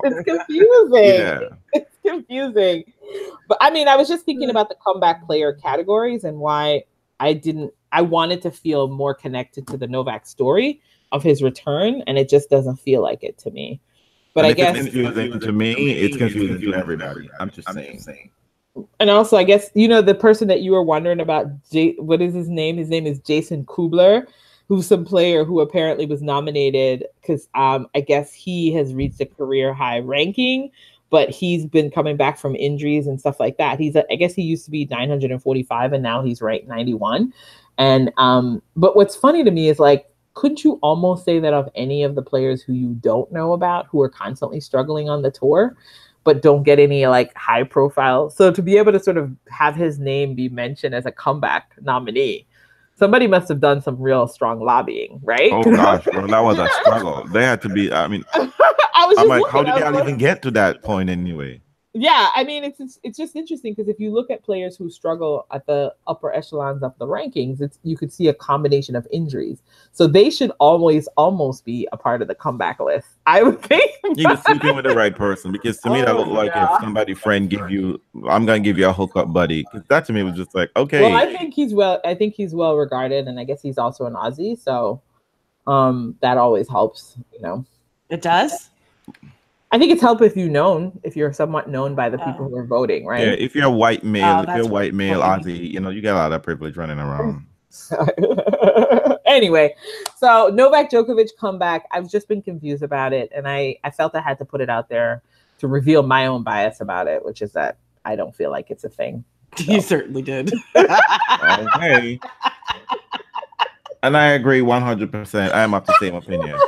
it's confusing. Yeah. It's confusing. But I mean, I was just thinking about the comeback player categories and why I wanted to feel more connected to the Novak story of his return, and it just doesn't feel like it to me. But I guess it's confusing to me. It's confusing to everybody. I'm just saying. And also, I guess, the person that you were wondering about, what is his name? His name is Jason Kubler, who's some player who apparently was nominated because I guess he has reached a career high ranking, but he's been coming back from injuries and stuff like that. I guess he used to be 945 and now he's ranked 91. And but what's funny to me is, like, couldn't you almost say that of any of the players who you don't know about who are constantly struggling on the tour, but don't get any like high profile? So to be able to sort of have his name be mentioned as a comeback nominee, somebody must have done some real strong lobbying, right? Oh gosh, bro, that was a struggle. They had to be. I mean, I'm like, how did y'all even get to that point anyway? Yeah, I mean, it's just interesting because if you look at players who struggle at the upper echelons of the rankings, you could see a combination of injuries. So they should almost be a part of the comeback list, I would think. You're sleeping with the right person, because to me that looked like if somebody friend give you, I'm gonna give you a hookup buddy. Because that to me was just like, okay. Well, I think he's well regarded, and I guess he's also an Aussie, so that always helps, It does. I think it's helpful if you're somewhat known by the people who are voting, right? Yeah, if you're a white male, Aussie, you get a lot of privilege running around. Anyway, so Novak Djokovic comeback. I've just been confused about it, and I felt I had to put it out there to reveal my own bias about it, which is that I don't feel like it's a thing. So. You certainly did. Okay. And I agree 100%. I am of the same opinion.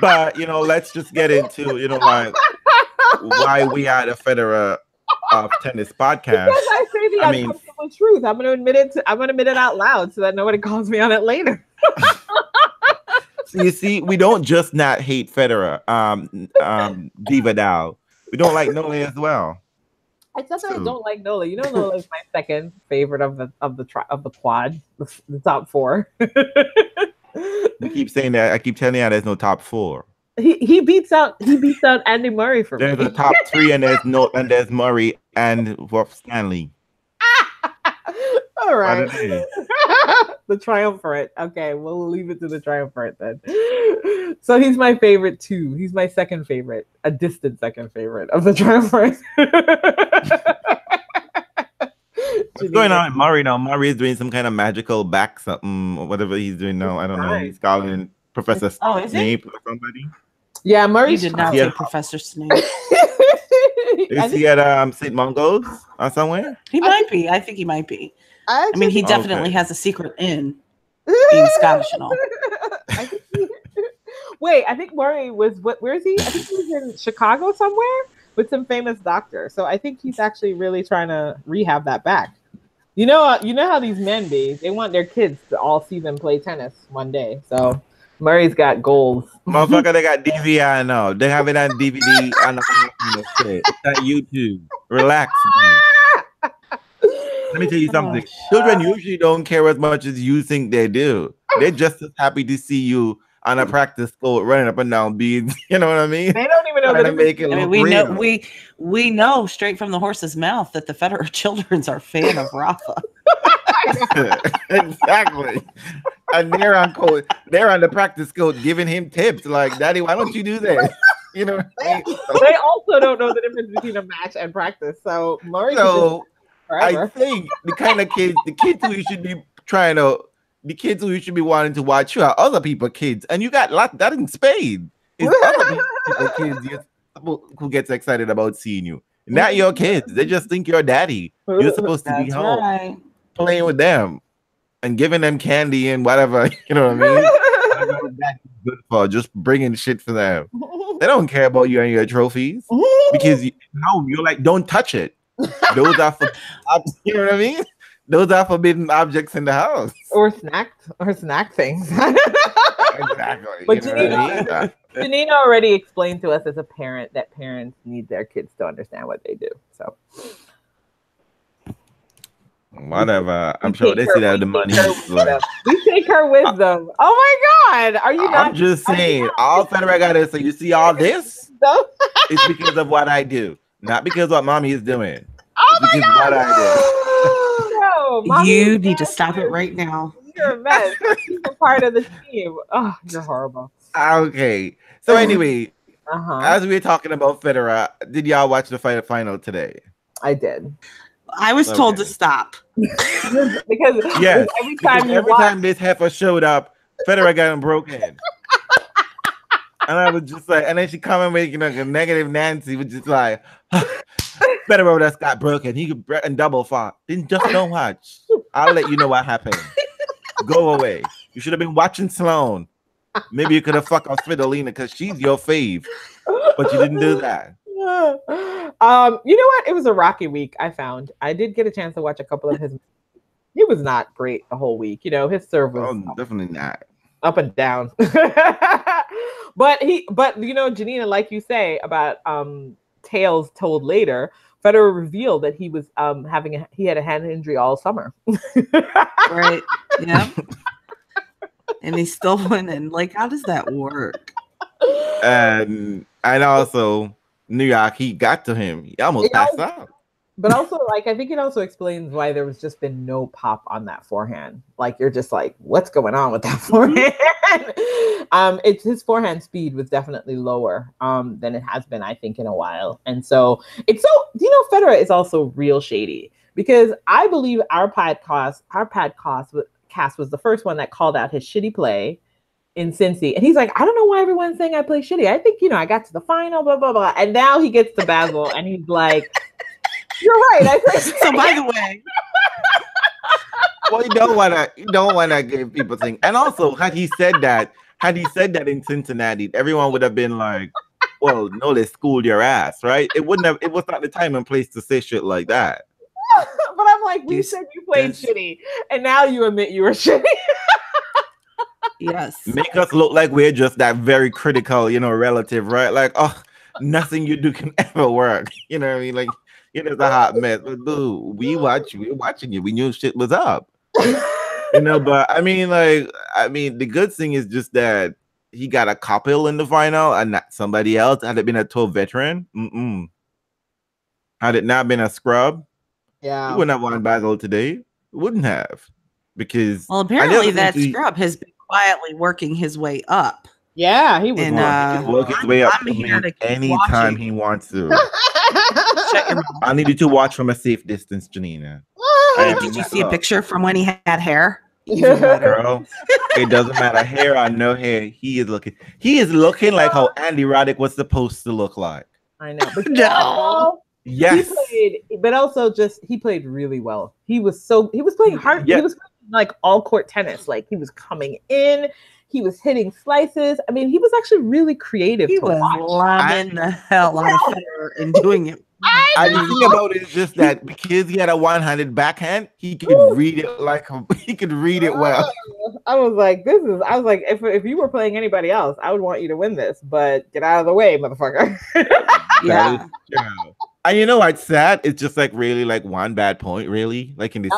But, let's just get into, like, why we are the Federer of Tennis podcast. Because I say the uncomfortable truth. I'm going to admit it. I'm going to admit it out loud so that nobody calls me on it later. So you see, we don't just not hate Federer, Divadal. We don't like Nole as well. It's not that I don't like Nola. Nola is my second favorite of the quad, the top four. You keep saying that. I keep telling you there's no top four. He beats out Andy Murray for me. There's a top three, and there's Murray and Stanley. All right. The triumvirate. Okay, we'll leave it to the triumvirate then. So he's my favorite too. He's my second favorite, a distant second favorite of the triumvirate. What's going on with Murray now? Murray is doing some kind of magical back something or whatever he's doing now. I don't know. He's calling Professor Snape or somebody. Yeah, Murray did not say Professor Snape. Is he at St. Mungo's or somewhere? He might be. I think he might be. I mean, he definitely has a secret in being Scottish and all. Wait, I think Murray was where is he? I think he was in Chicago somewhere with some famous doctor. So I think he's actually really trying to rehab that back. You know how these men be. They want their kids to all see them play tennis one day. So Murray's got goals. Motherfucker, they got DVR now. They have it on DVD on shit. It's on YouTube. Relax, man. Let me tell you something. Children usually don't care as much as you think they do. They're just as happy to see you on a practice court running up and down beads. You know what I mean? They don't even know that make it look real. We know straight from the horse's mouth that the Federer children's are fan of Rafa. Exactly. And they're on the practice court giving him tips like, Daddy, why don't you do that? You know, they also don't know the difference between a match and practice. So Murray. I think the kind of kids who you should be wanting to watch you are other people's kids, and you got that in Spain. It's other people's kids who gets excited about seeing you. Not your kids. They just think you're daddy. You're supposed to be home playing with them and giving them candy and whatever. You know what I mean? That's good for just bringing shit for them. They don't care about you and your trophies because you're like, don't touch it. Those are you know what I mean? Those are forbidden objects in the house. Or snack things. Exactly. But Janina already explained to us as a parent that parents need their kids to understand what they do. So whatever. I'm sure they see that the money. We take her wisdom. Oh my God. Are you not? I'm just saying, all Federer got is, so you see all this? No. It's because of what I do. Not because what mommy is doing. Oh my God. What I do. No, you need to stop it right now. You're a mess. You're a part of the team. Oh, you're horrible. Okay. So anyway, as we were talking about Federer, did y'all watch the final today? I did. I was told to stop. because every time this heifer showed up, Federer got him broken. And I was just like, and then she come and make a negative Nancy, which is like, Federer just got broken. He could and double fought. Then just don't watch. I'll let you know what happened. Go away. You should have been watching Sloane. Maybe you could have fucked on Svitolina because she's your fave, but you didn't do that. You know what? It was a rocky week. I found I did get a chance to watch a couple of his. He was not great the whole week. His serve was definitely not up and down. But Janina, like you say about tales told later, Federer revealed that he was he had a hand injury all summer. Right. Yeah. And he's still winning. Like, how does that work? And also New York, he got to him. He almost passed out. But also, like, I think it also explains why there was just been no pop on that forehand. Like, you're just like, what's going on with that forehand? It's his forehand speed was definitely lower than it has been, I think, in a while. And so Federer is also real shady, because I believe our podcast was the first one that called out his shitty play in Cincy. And he's like, I don't know why everyone's saying I play shitty. I think, I got to the final, blah, blah, blah. And now he gets to Basel and he's like, you're right. So by the way, well, you don't wanna give people things. And also, had he said that in Cincinnati, everyone would have been like, well, no, they schooled your ass, right? It was not the time and place to say shit like that. But I'm like, we said you played shitty, and now you admit you were shitty. Yes. Make us look like we're just that very critical, relative, right? Like, oh, nothing you do can ever work. You know what I mean? Like, it's a hot mess. But dude, we're watching you. We knew shit was up. But I mean, the good thing is just that he got a Copil in the final and not somebody else. Had it been a tour veteran, had it not been a scrub, he wouldn't have won Basel today. Wouldn't have, because apparently that scrub has been quietly working his way up. Yeah, he was. And he work his way up anytime he wants to. I needed to watch from a safe distance, Janina. Did you see a picture from when he had hair? Girl, it doesn't matter, hair or no hair. He is looking like how Andy Roddick was supposed to look like. I know. But no. Yes. He played really well. He was playing hard. Yeah. He was playing like all court tennis. Like, he was coming in. He was hitting slices. I mean, he was actually really creative. He was lobbing the hell out of Federer and doing it. The thing about it is just that because he had a one-handed backhand, he could read it well. I was like, if you were playing anybody else, I would want you to win this, but get out of the way, motherfucker. Yeah. And you know what's sad? It's just like really like one bad point, really. Like in the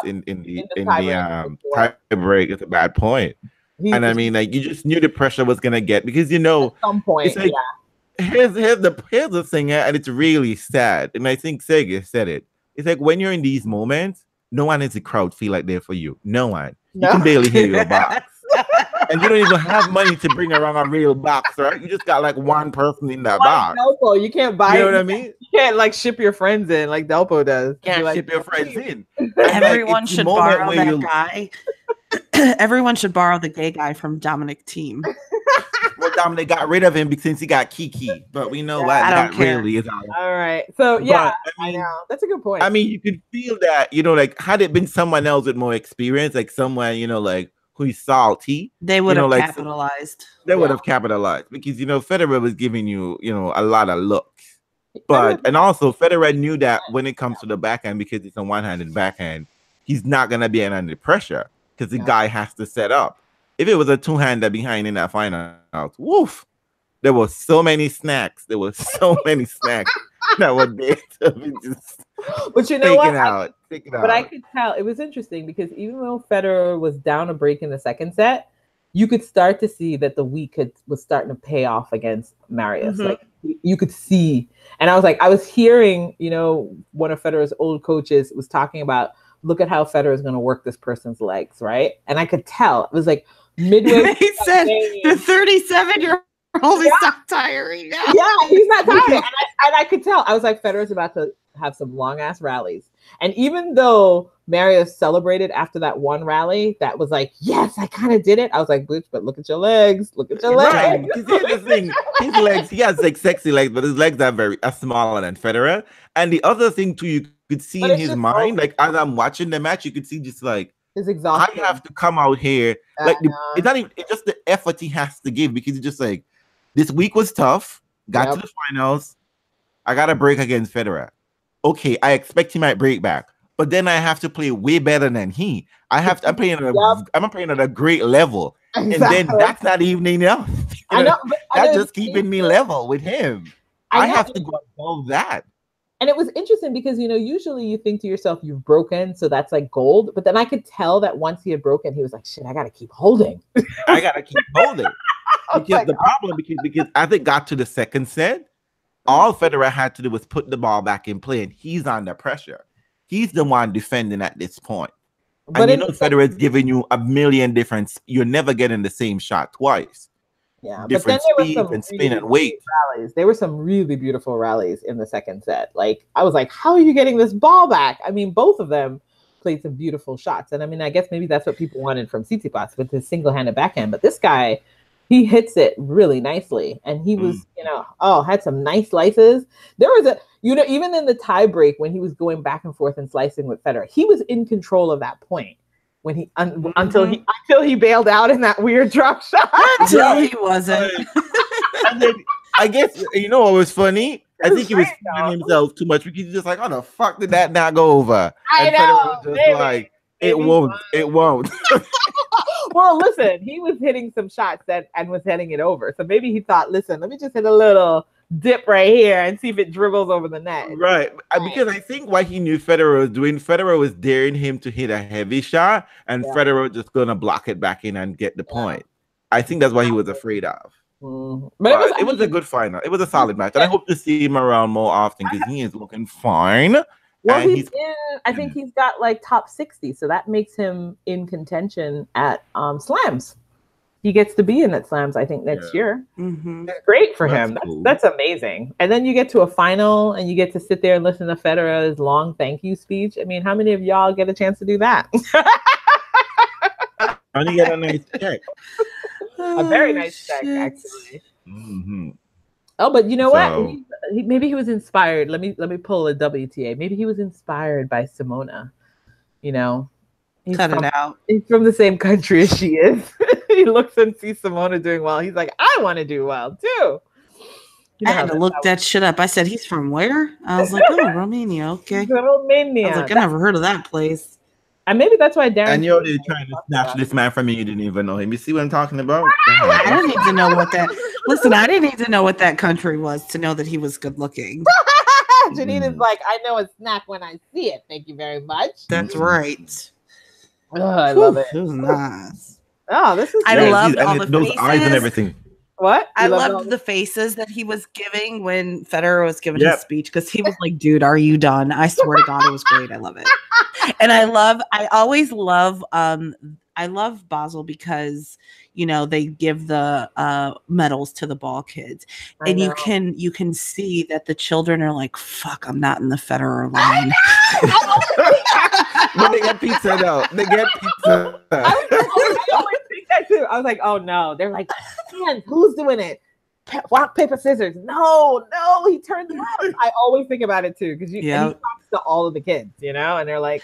tie break, it's a bad point. And I mean, like, you just knew the pressure was gonna get, because at some point, it's like, here's the thing, and it's really sad. And I think Sega said it. It's like, when you're in these moments, no one in the crowd feel like they're for you. No one. You can barely hear your box. And you don't even have money to bring around a real box, right? You just got like one person in that box. Delpo, you can't buy. You know what I mean? You can't like ship your friends in like Delpo does. Can't ship your friends in. Everyone should borrow that guy. Everyone should borrow the gay guy from Dominic team. Well, Dominic got rid of him since he got Kiki, but we know what that really is. All right, so I know that's a good point. I mean, you could feel that, like, had it been someone else with more experience, like someone, like, who's salty, they would have capitalized. They would have capitalized, because Federer was giving you, a lot of looks, and also Federer knew that when it comes to the backhand, because it's a one-handed backhand, he's not gonna be under pressure, because the guy has to set up. If it was a two-hander behind in that final, woof, there were so many snacks. That were there to be just but you know what? I could tell it was interesting, because even though Federer was down a break in the second set, you could start to see that the week was starting to pay off against Marius. Mm-hmm. Like, you could see, and I was hearing, one of Federer's old coaches was talking about, look at how Federer is going to work this person's legs, right? And I could tell it was like midway. He said the 37-year-old is not tiring now. Yeah, he's not tired. And I could tell. I was like, Federer's about to have some long ass rallies. And even though Marius celebrated after that one rally, that was like, yes, I kind of did it. I was like, bitch, but look at your legs. Look at your legs. Right. Here's the thing. His legs, he has like sexy legs, but his legs are smaller than Federer. And the other thing too, you could see in his mind, like as I'm watching the match, you could see just like, his exhaustion. I have to come out here. Like it's not even, it's just the effort he has to give, because it's just like, this week was tough. Got to the finals. I got a break against Federer. Okay, I expect he might break back, but then I have to play way better than he. I'm playing at a great level, and then that's not even enough. I know, that's just keeping me level with him. I have to go above that. And it was interesting because, usually you think to yourself, you've broken, so that's like gold. But then I could tell that once he had broken, he was like, shit, I got to keep holding. I got to keep holding. Because the problem, because as it got to the second set, all Federer had to do was put the ball back in play, and he's under pressure. he's the one defending at this point. But And Federer's giving you a million different. You're never getting the same shot twice. Yeah, different but then speeds and spin and weight. Rallies. There were some really beautiful rallies in the second set. Like I was like, how are you getting this ball back? I mean, both of them played some beautiful shots. And I mean, I guess maybe that's what people wanted from Tsitsipas with his single-handed backhand. But this guy, he hits it really nicely. And he was, had some nice slices. There was even in the tie break when he was going back and forth and slicing with Federer, he was in control of that point when he until he bailed out in that weird drop shot. Until he wasn't. And then I guess what was funny? I think he was feeling himself too much because he's just like, how the fuck did that not go over? I know. Federer was just like, it won't. Well, listen, he was hitting some shots and was heading it over. So maybe he thought, listen, let me just hit a little dip right here and see if it dribbles over the net. Right. Because I think what he knew Federer was doing, Federer was daring him to hit a heavy shot, and Federer just going to block it back in and get the point. I think that's what he was afraid of. But it was a good final. It was a solid match. And I hope to see him around more often because he is looking fine. Well, I think he's got like top 60, so that makes him in contention at slams. He gets to be in at slams, I think, next year. Mm-hmm. It's great for him. Cool. That's amazing. And then you get to a final and you get to sit there and listen to Federer's long thank you speech. I mean, how many of y'all get a chance to do that? And you get a nice check. A very nice check, actually. Mm-hmm. Oh, but you know what? Maybe he was inspired. Let me pull a WTA. Maybe he was inspired by Simona. Cut it out. He's from the same country as she is. He looks and sees Simona doing well. He's like, I want to do well too. I had to look that shit up. I said, he's from where? I was like, oh, Romania. Okay. Romania. I was like, I never heard of that place. And maybe that's why Darren. And you're trying to snatch this man from you. You didn't even know him. You see what I'm talking about? I didn't need to know what that. Listen, I didn't need to know what that country was to know that he was good looking. Janina's like, I know a snack when I see it. Thank you very much. That's right. Oh, I love it. It was nice. Oh, this is. I loved all the those faces. eyes and everything. What? I loved the faces that he was giving when Federer was giving his speech because he was like, dude, are you done? I swear to God, it was great. I love it. And I love Basel because, they give the medals to the ball kids. And you can see that the children are like, fuck, I'm not in the Federer line. But they get pizza though. They get pizza. I always think that too. I was like, oh no. They're like, man, who's doing it? Rock, paper, scissors. No, he turned left. I always think about it too because he talks to all of the kids, and they're like.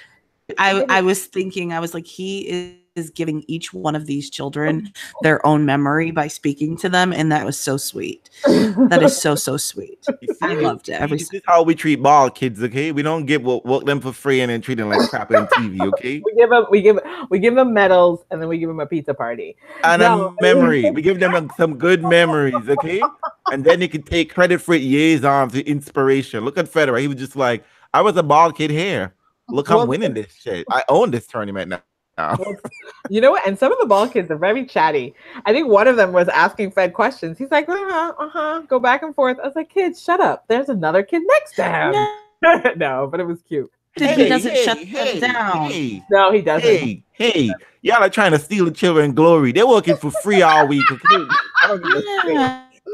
I was thinking, I was like, he is giving each one of these children their own memory by speaking to them, and that was so sweet. That is so sweet. I loved it. This is how we treat ball kids, okay? We don't work them for free and then treat them like crap on TV, okay? we give them medals and then we give them a pizza party and a memory. We give them some good memories, okay? And then they can take credit for it years on to inspiration. Look at Federer. He was just like, I was a ball kid here. Look, I'm winning this shit. I own this tournament now. You know what? And some of the ball kids are very chatty. I think one of them was asking Fed questions. He's like, go back and forth. I was like, kids, shut up. There's another kid next to him. No, but it was cute. He doesn't shut them down. No, he doesn't. Hey, y'all are trying to steal the children's glory. They're working for free all week, okay?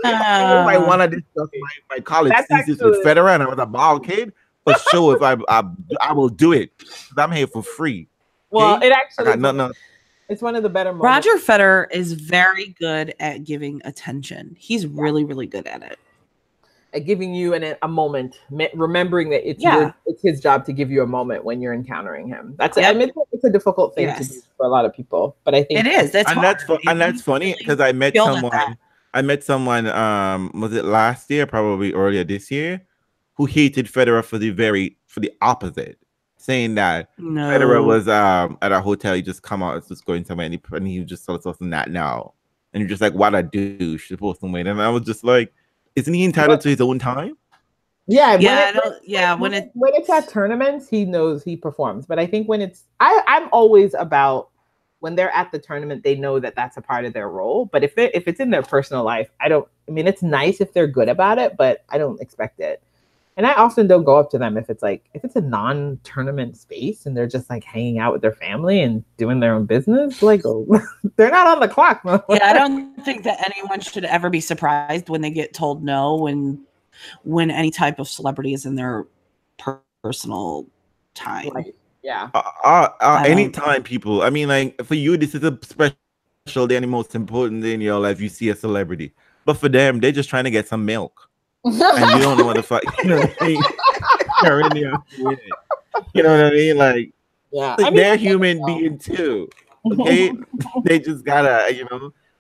I want to discuss my college thesis with Federer and I was a ball kid. For sure, if I will do it. I'm here for free. Well, okay? It actually no. It's one of the better moments. Roger Federer is very good at giving attention. He's really, really good at it. At giving you a moment, remembering that it's his job to give you a moment when you're encountering him. I mean, it's a difficult thing to do for a lot of people, but I think it is. That's funny because I met someone. Was it last year? Probably earlier this year. Who hated Federer for the opposite, saying that Federer was at a hotel, he just come out, just going somewhere, and he just told us that now, and you're just like, what I do? She's supposed to win, and I was just like, isn't he entitled to his own time? Yeah, when it's at tournaments, he knows he performs, but I think when it's, I'm always about when they're at the tournament, they know that that's a part of their role. But if it's in their personal life, it's nice if they're good about it, but I don't expect it. And I often don't go up to them if it's a non-tournament space and they're just like hanging out with their family and doing their own business. Like they're not on the clock. Yeah, I don't think that anyone should ever be surprised when they get told no when any type of celebrity is in their personal time. Right. Yeah. Anytime people, I mean, like for you, this is a special day and the most important day in your life. You see a celebrity, but for them, they're just trying to get some milk. And you don't know what the fuck, you know what I mean? You know what I mean? Like, yeah, like they're human being too. Okay, they just gotta,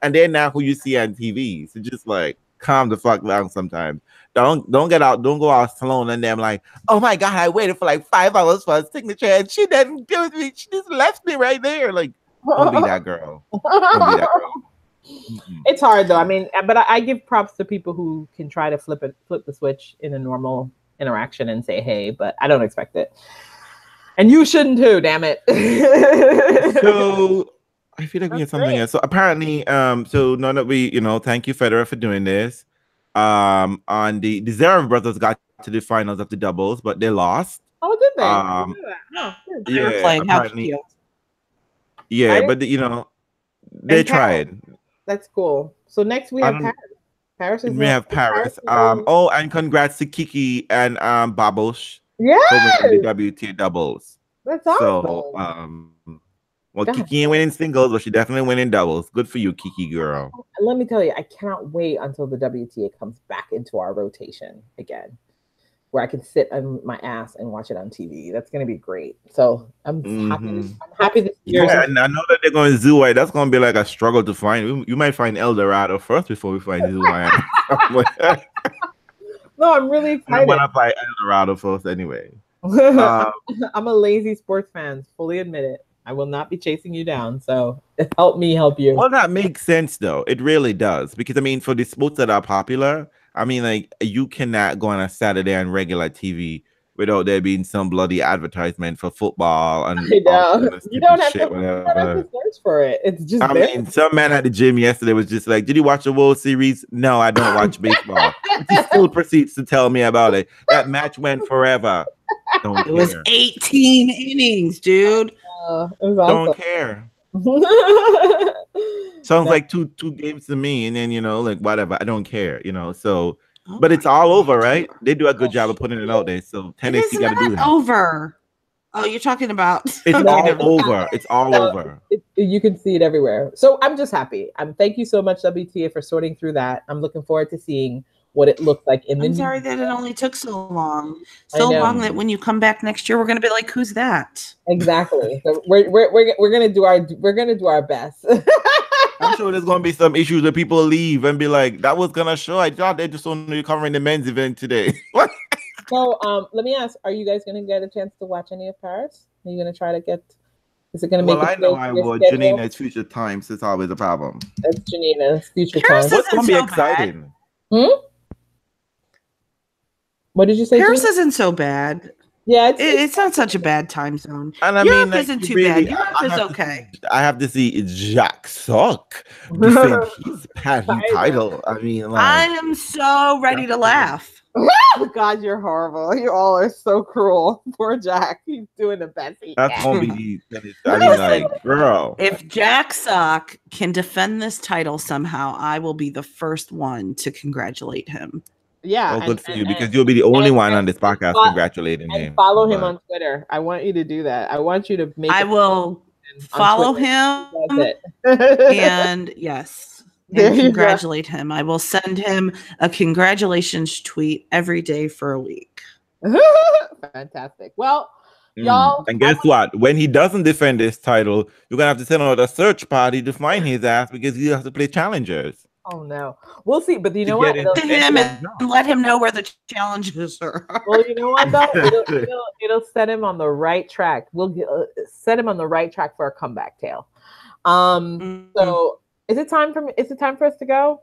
and they're not who you see on TV. So just like calm the fuck down sometimes. Don't go out Sloane and them like, oh my god, I waited for like 5 hours for a signature and she didn't give it to me. She just left me right there. Like, don't be that girl. Don't be that girl. It's hard though. I mean, but I give props to people who can try to flip the switch in a normal interaction and say hey, but I don't expect it. And you shouldn't too, damn it. So I feel like we had something else. So apparently, so now that we, thank you, Federer, for doing this. On the Zverev brothers got to the finals of the doubles, but they lost. Oh, did they? They were playing. How cute. Yeah, but they tried. That's cool. So next we have Paris. We have Paris. And congrats to Kiki and Babos. Yeah. For winning the WTA doubles. That's awesome. So Kiki ain't winning singles, but she definitely winning doubles. Good for you, Kiki girl. Let me tell you, I cannot wait until the WTA comes back into our rotation again, where I can sit on my ass and watch it on TV. That's going to be great. So I'm happy this year. Yeah, and I know that they're going to Zhuhai. That's going to be like a struggle to find. You might find El Dorado first before we find Zhuhai. No, I'm really excited. I'm going to play El Dorado first anyway. I'm a lazy sports fan. Fully admit it. I will not be chasing you down. So help me help you. Well, that makes sense though. It really does. Because I mean, for the sports that are popular, I mean, like you cannot go on a Saturday on regular TV without there being some bloody advertisement for football and you don't have to search for it. It's just I mean, some man at the gym yesterday was just like, "Did you watch the World Series?" No, I don't watch baseball. He still proceeds to tell me about it. That match went forever. It was 18 innings, dude. Don't care. Sounds like two games to me, and then like whatever. I don't care, So, but it's all over, right? They do a good job of putting it out there. So Tennessee got to do that. Over. Oh, you're talking about? It's all over. It's all over. You can see it everywhere. So I'm just happy. Thank you so much, WTA, for sorting through that. I'm looking forward to seeing what it looked like in the. I'm sorry that it only took so long. So long that when you come back next year, we're gonna be like, "Who's that?" Exactly. So we're gonna do our best. I'm sure there's gonna be some issues where people leave and be like, "That was gonna show. I thought they just only covering the men's event today." So let me ask: are you guys gonna get a chance to watch any of Paris? Are you gonna try to get? Is it gonna make? Well, I know I would. Janina's future times is always a problem. That's Janina's future times. What's gonna be exciting? What did you say? Paris isn't so bad. Yeah, it's not such a bad time zone. And I Europe mean, like, isn't too bad. Europe is okay. I have to see Jacques Sock defend his patent title. I mean, like, I am so ready to laugh. God, you're horrible. You all are so cruel. Poor Jack. He's doing the best he can. That's gonna be. I mean, like, girl. If Jack Sock can defend this title somehow, I will be the first one to congratulate him. Yeah. Oh, good for you, because you'll be the only one on this podcast congratulating him. Follow him on Twitter. I want you to do that. I want you to make. I will follow him. And yes, and congratulate him. I will send him a congratulations tweet every day for a week. Fantastic. Well, y'all. And guess what? When he doesn't defend this title, you're gonna have to send out a search party to find his ass because he has to play challengers. Oh no, we'll see. But you know what? Let him know where the challenges are. Well, you know what though? It'll set him on the right track. We'll set him on the right track for a comeback tale. So is it time for us to go?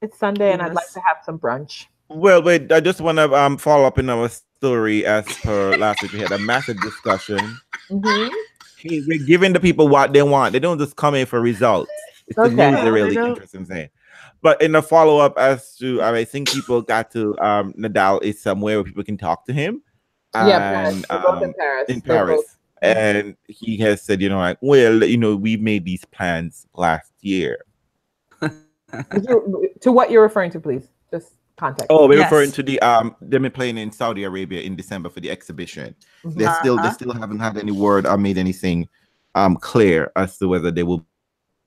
It's Sunday, and I'd like to have some brunch. Well, wait. I just want to follow up in our story. As per last week, we had a massive discussion. We're giving the people what they want. They don't just come in for results. It's the news they're really interested in saying. But in the follow up, as to I think people got to Nadal is somewhere where people can talk to him. Paris. And They're both in Paris. in Paris. And he has said, like, well, we made these plans last year. To what you're referring to, please, just context. Oh, we're referring to the them playing in Saudi Arabia in December for the exhibition. They still haven't had any word or made anything clear as to whether they will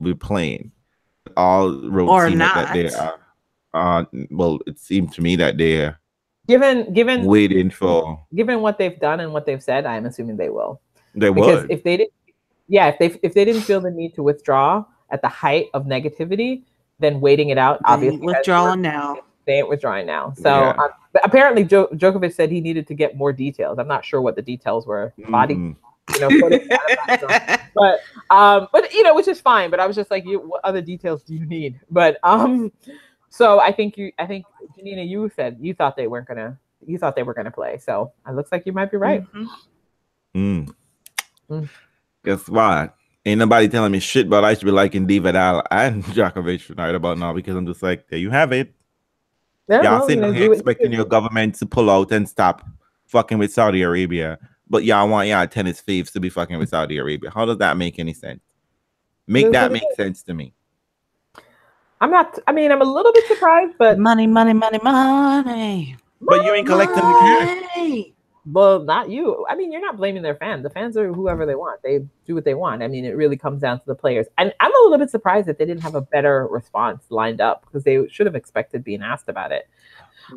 be playing. All roads or seem not. That they are. Well, it seemed to me that they're given waiting for. Given what they've done and what they've said, I'm assuming they will. They because would. if they didn't, if they didn't feel the need to withdraw at the height of negativity, then waiting it out. Obviously, withdrawing now. They ain't withdrawing now. So apparently, Djokovic said he needed to get more details. I'm not sure what the details were. Body. But which is fine. But I was just like, what other details do you need? But so I think Janina, you said you thought they were gonna play. So it looks like you might be right. Guess what? Ain't nobody telling me shit, but I should be liking Divadal and Djokovic right about now because I'm just like, there you have it. Y'all sitting here expecting your government to pull out and stop fucking with Saudi Arabia. But y'all want y'all tennis faves to be fucking with Saudi Arabia. How does that make any sense? Make sense to me. I'm a little bit surprised, but money. But you ain't collecting the cash. Well, not you. I mean, you're not blaming their fans. The fans are whoever they want. They do what they want. I mean, it really comes down to the players. And I'm a little bit surprised that they didn't have a better response lined up because they should have expected being asked about it.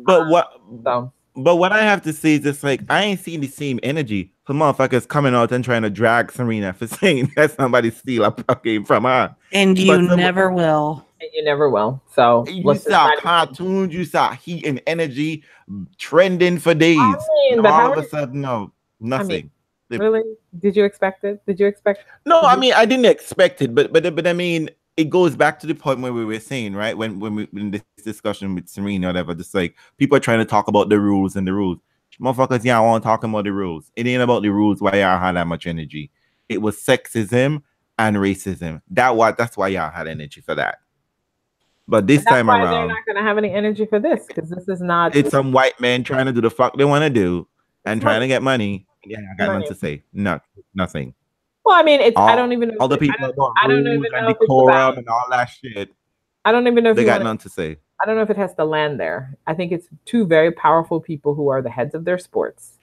But what I have to say is just like, I ain't seen the same energy for motherfuckers coming out and trying to drag Serena for saying that somebody steal a game from her. And you never will. And you never will. So you saw cartoons, you saw heat and energy trending for days. But all of a sudden, no, nothing. Really? Did you expect it? No, I mean, I didn't expect it, but I mean, it goes back to the point where we were saying, right? When we in this discussion with Serena or whatever, just like people are trying to talk about the rules and the rules. Motherfuckers, I want to talk about the rules. It ain't about the rules why y'all had that much energy. It was sexism and racism. That's why y'all had energy for that. But this time around, they're not going to have any energy for this because this is not. It's some white men trying to do the fuck they want to do and trying to get money. Yeah, I got nothing to say. Nothing. Well, I mean, I don't even know. All the people about rules and decorum and all that shit. I don't even know if they got nothing to say. I don't know if it has to land there. I think it's two very powerful people who are the heads of their sports,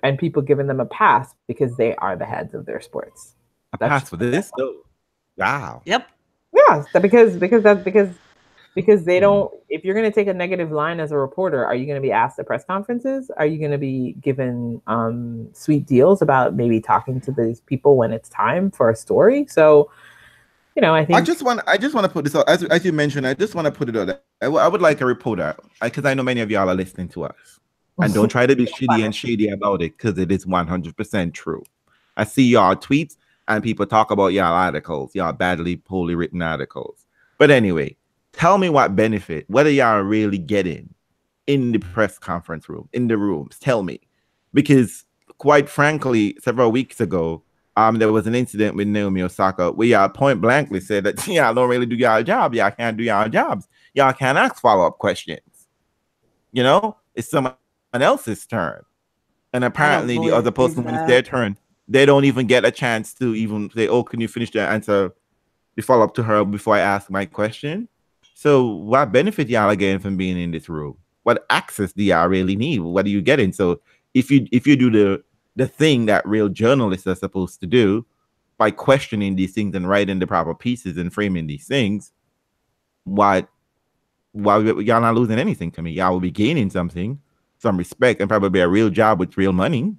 and people giving them a pass because they are the heads of their sports. Pass for this, though. Wow. Yep. Yeah, because they don't. If you're going to take a negative line as a reporter, are you going to be asked at press conferences? Are you going to be given sweet deals about maybe talking to these people when it's time for a story? So, I think I just want to put this out as you mentioned. I just want to put it out. I would like a reporter because I know many of y'all are listening to us, and don't try to be shitty and shady about it because it is 100% true. I see y'all tweets. And people talk about y'all articles, y'all badly, poorly written articles. But anyway, tell me what benefit, what are y'all really getting in the press conference room, in the rooms? Tell me. Because quite frankly, several weeks ago, there was an incident with Naomi Osaka where y'all point blankly said that y'all don't really do y'all job. Y'all can't do y'all jobs. Y'all can't ask follow-up questions. It's someone else's turn. And apparently the other person, when it's their turn, they don't even get a chance to even say, oh, can you finish the answer, the follow-up to her before I ask my question? So what benefit y'all are getting from being in this room? What access do y'all really need? What are you getting? So if you do the thing that real journalists are supposed to do by questioning these things and writing the proper pieces and framing these things, why y'all not losing anything to me? Y'all will be gaining something, some respect, and probably a real job with real money.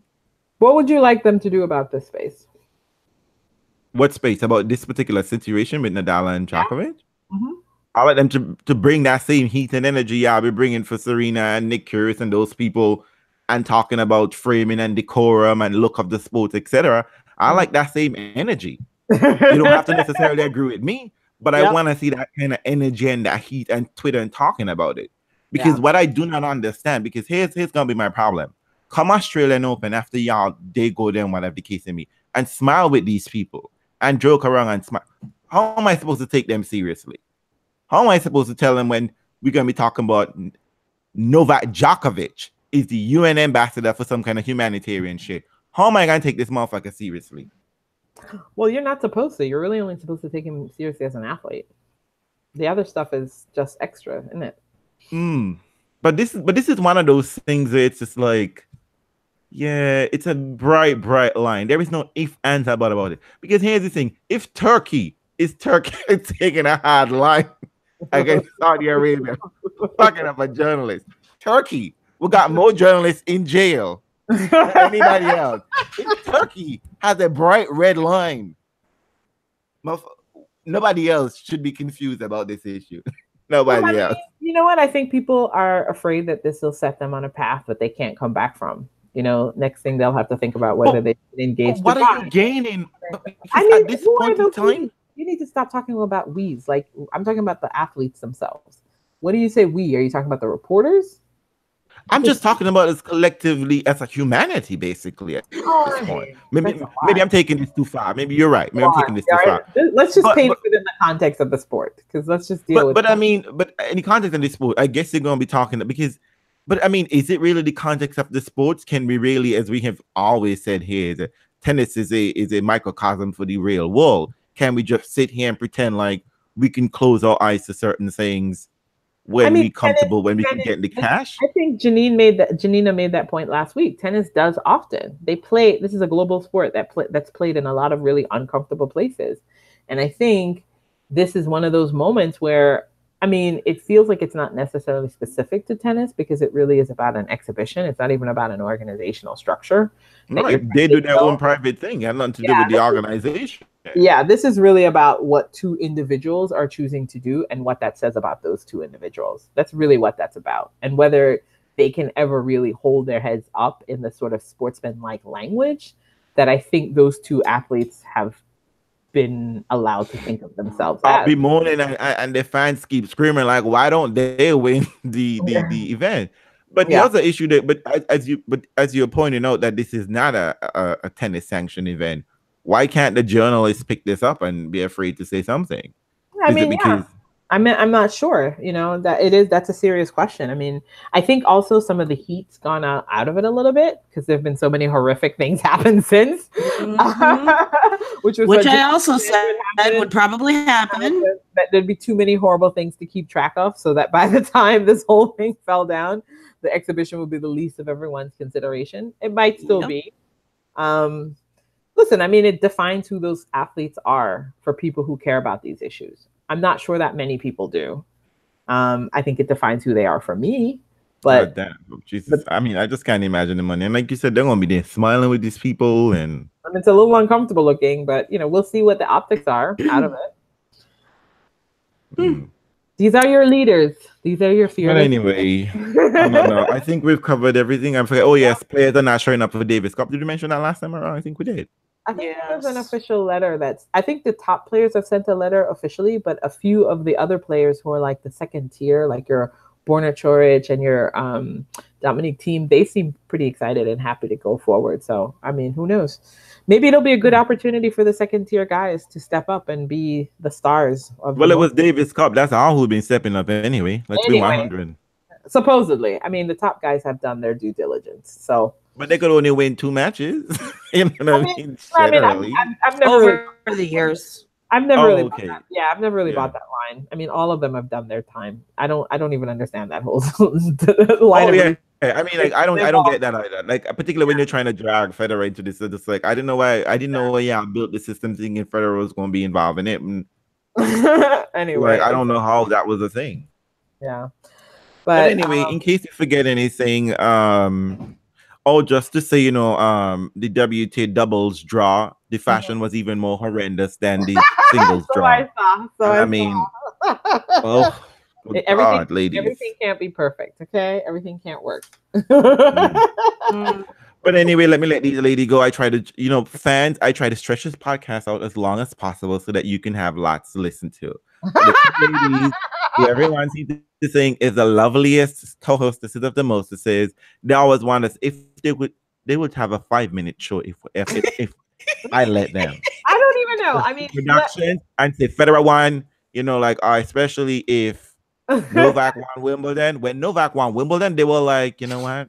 What would you like them to do about this space? What space? About this particular situation with Nadal and Djokovic? Mm-hmm. I like them to bring that same heat and energy I'll be bringing for Serena and Nick Kyrgios and those people and talking about framing and decorum and look of the sport, etc. I like that same energy. You don't have to necessarily agree with me, but I want to see that kind of energy and that heat and Twitter and talking about it. Because what I do not understand, because here's going to be my problem. Come Australian Open after y'all, they go there, whatever the case may be, and smile with these people and joke around and smile. How am I supposed to take them seriously? How am I supposed to tell them when we're going to be talking about Novak Djokovic is the UN ambassador for some kind of humanitarian shit? How am I going to take this motherfucker seriously? Well, you're not supposed to. You're really only supposed to take him seriously as an athlete. The other stuff is just extra, isn't it? But this is one of those things where it's just like, yeah, it's a bright line. There is no if, ands, or but about it. Because here's the thing: if Turkey is taking a hard line against Saudi Arabia, fucking up a journalist, Turkey, we got more journalists in jail than anybody else. If Turkey has a bright red line, nobody else should be confused about this issue. Nobody else. You know what? I think people are afraid that this will set them on a path that they can't come back from. You know, next thing they'll have to think about whether they engage. What are you gaining? I mean, at this point in time, you need to stop talking about we's. Like, I'm talking about the athletes themselves. What do you say we? Are you talking about the reporters? I'm just talking about us collectively as a humanity, basically. At this point. Maybe I'm taking this too far. Maybe you're right. Maybe I'm taking this too far. Let's just paint it within the context of the sport, because let's just deal with. But I mean, but in the context of this sport, I guess they're going to be talking because. But I mean, is it really the context of the sports? Can we really, as we have always said here, that tennis is a microcosm for the real world? Can we just sit here and pretend like we can close our eyes to certain things when we're comfortable, when we can get the cash? I think Janina made that point last week. Tennis does often. They play. This is a global sport that's played in a lot of really uncomfortable places, and I think this is one of those moments where. I mean, it feels like it's not necessarily specific to tennis because it really is about an exhibition. It's not even about an organizational structure. Right. They do their own private thing. It has nothing to do with the organization. Yeah, this is really about what two individuals are choosing to do and what that says about those two individuals. That's really what that's about. And whether they can ever really hold their heads up in the sort of sportsman-like language that I think those two athletes have been allowed to think of themselves. I'll be moaning and the fans keep screaming like, why don't they win the event? But the other issue as you're pointing out that this is not a tennis sanctioned event, why can't the journalists pick this up and be afraid to say something? I mean, I'm not sure, you know, that's a serious question. I mean, I think also some of the heat's gone out of it a little bit because there've been so many horrific things happen since, which I also said would probably happen. That there'd be too many horrible things to keep track of, so that by the time this whole thing fell down, the exhibition would be the least of everyone's consideration. It might still be. Listen, I mean, it defines who those athletes are for people who care about these issues. I'm not sure that many people do. I think it defines who they are for me. But Jesus, I mean, I just can't imagine the money. And like you said, they're gonna be there smiling with these people, and I mean, it's a little uncomfortable looking, but you know, we'll see what the optics are out of it. These are your leaders. These are your fears. But anyway, I don't know. I think we've covered everything. I forget. Oh yes, players are not showing up for Davis Cup. Did you mention that last time around? I think we did. I think there's an official letter I think the top players have sent a letter officially, but a few of the other players who are like the second tier, like your Borna Coric and your Dominic Thiem, they seem pretty excited and happy to go forward. So, I mean, who knows? Maybe it'll be a good opportunity for the second tier guys to step up and be the stars. Well, it was Davis Cup. That's all who've been stepping up anyway. Let's do 100. Supposedly. I mean, the top guys have done their due diligence. So. But they could only win 2 matches. You know what I mean? I've never over the years. I've never really bought that. Yeah, I've never really bought that line. I mean, all of them have done their time. I don't even understand that whole line. I mean, like I don't get that either. Like particularly when you're trying to drag Federer into this, it's like I didn't know why I built the system thinking Federer was going to be involved in it. And, anyway, like, I don't know how that was a thing. Yeah, but anyway, in case you forget anything, just to say, you know, the WTA doubles draw, the fashion was even more horrendous than the singles draw. Everything can't be perfect, okay? Everything can't work. But anyway, let these lady go. I try to, you know, fans, I try to stretch this podcast out as long as possible so that you can have lots to listen to. The two ladies who everyone seems to think is the loveliest co-hostesses of the mostesses. They always want us, if they would have a 5-minute show if I let them. I don't even know. I mean, production and say Federer won, like especially if Novak won Wimbledon. When Novak won Wimbledon, they were like, you know what?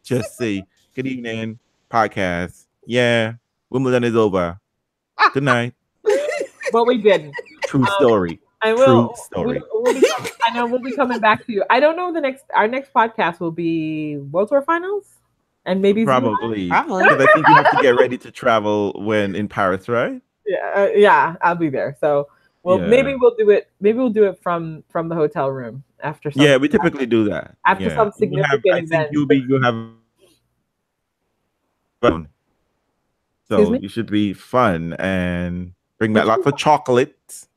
Just say good evening, podcast. Yeah, Wimbledon is over. Good night. But we didn't. True story. True story. I know we'll be coming back to you. I don't know our next podcast will be World Tour Finals, and maybe probably because I think you have to get ready to travel when in Paris, right? Yeah, I'll be there. So, maybe we'll do it. Maybe we'll do it from the hotel room after. Yeah, we typically do that after some significant event. I think you'll have fun. So you should be fun and bring back lots of chocolates.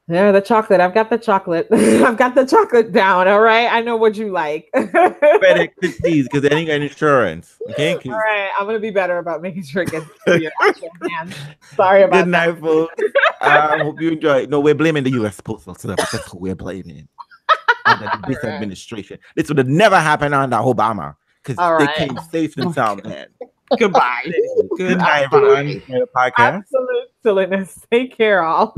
Yeah, the chocolate. I've got the chocolate. I've got the chocolate down. All right. I know what you like. Better please, because they ain't got insurance. Okay. All right. I'm gonna be better about making sure it gets to your actual hands. Sorry about that. Good night, folks. I hope you enjoy it. No, we're blaming the U.S. Postal Service. That's who we're blaming. Under this administration. This would have never happened under Obama because they came safe and sound, man. Goodbye. Good night, everyone. Absolute silliness. Take care, all.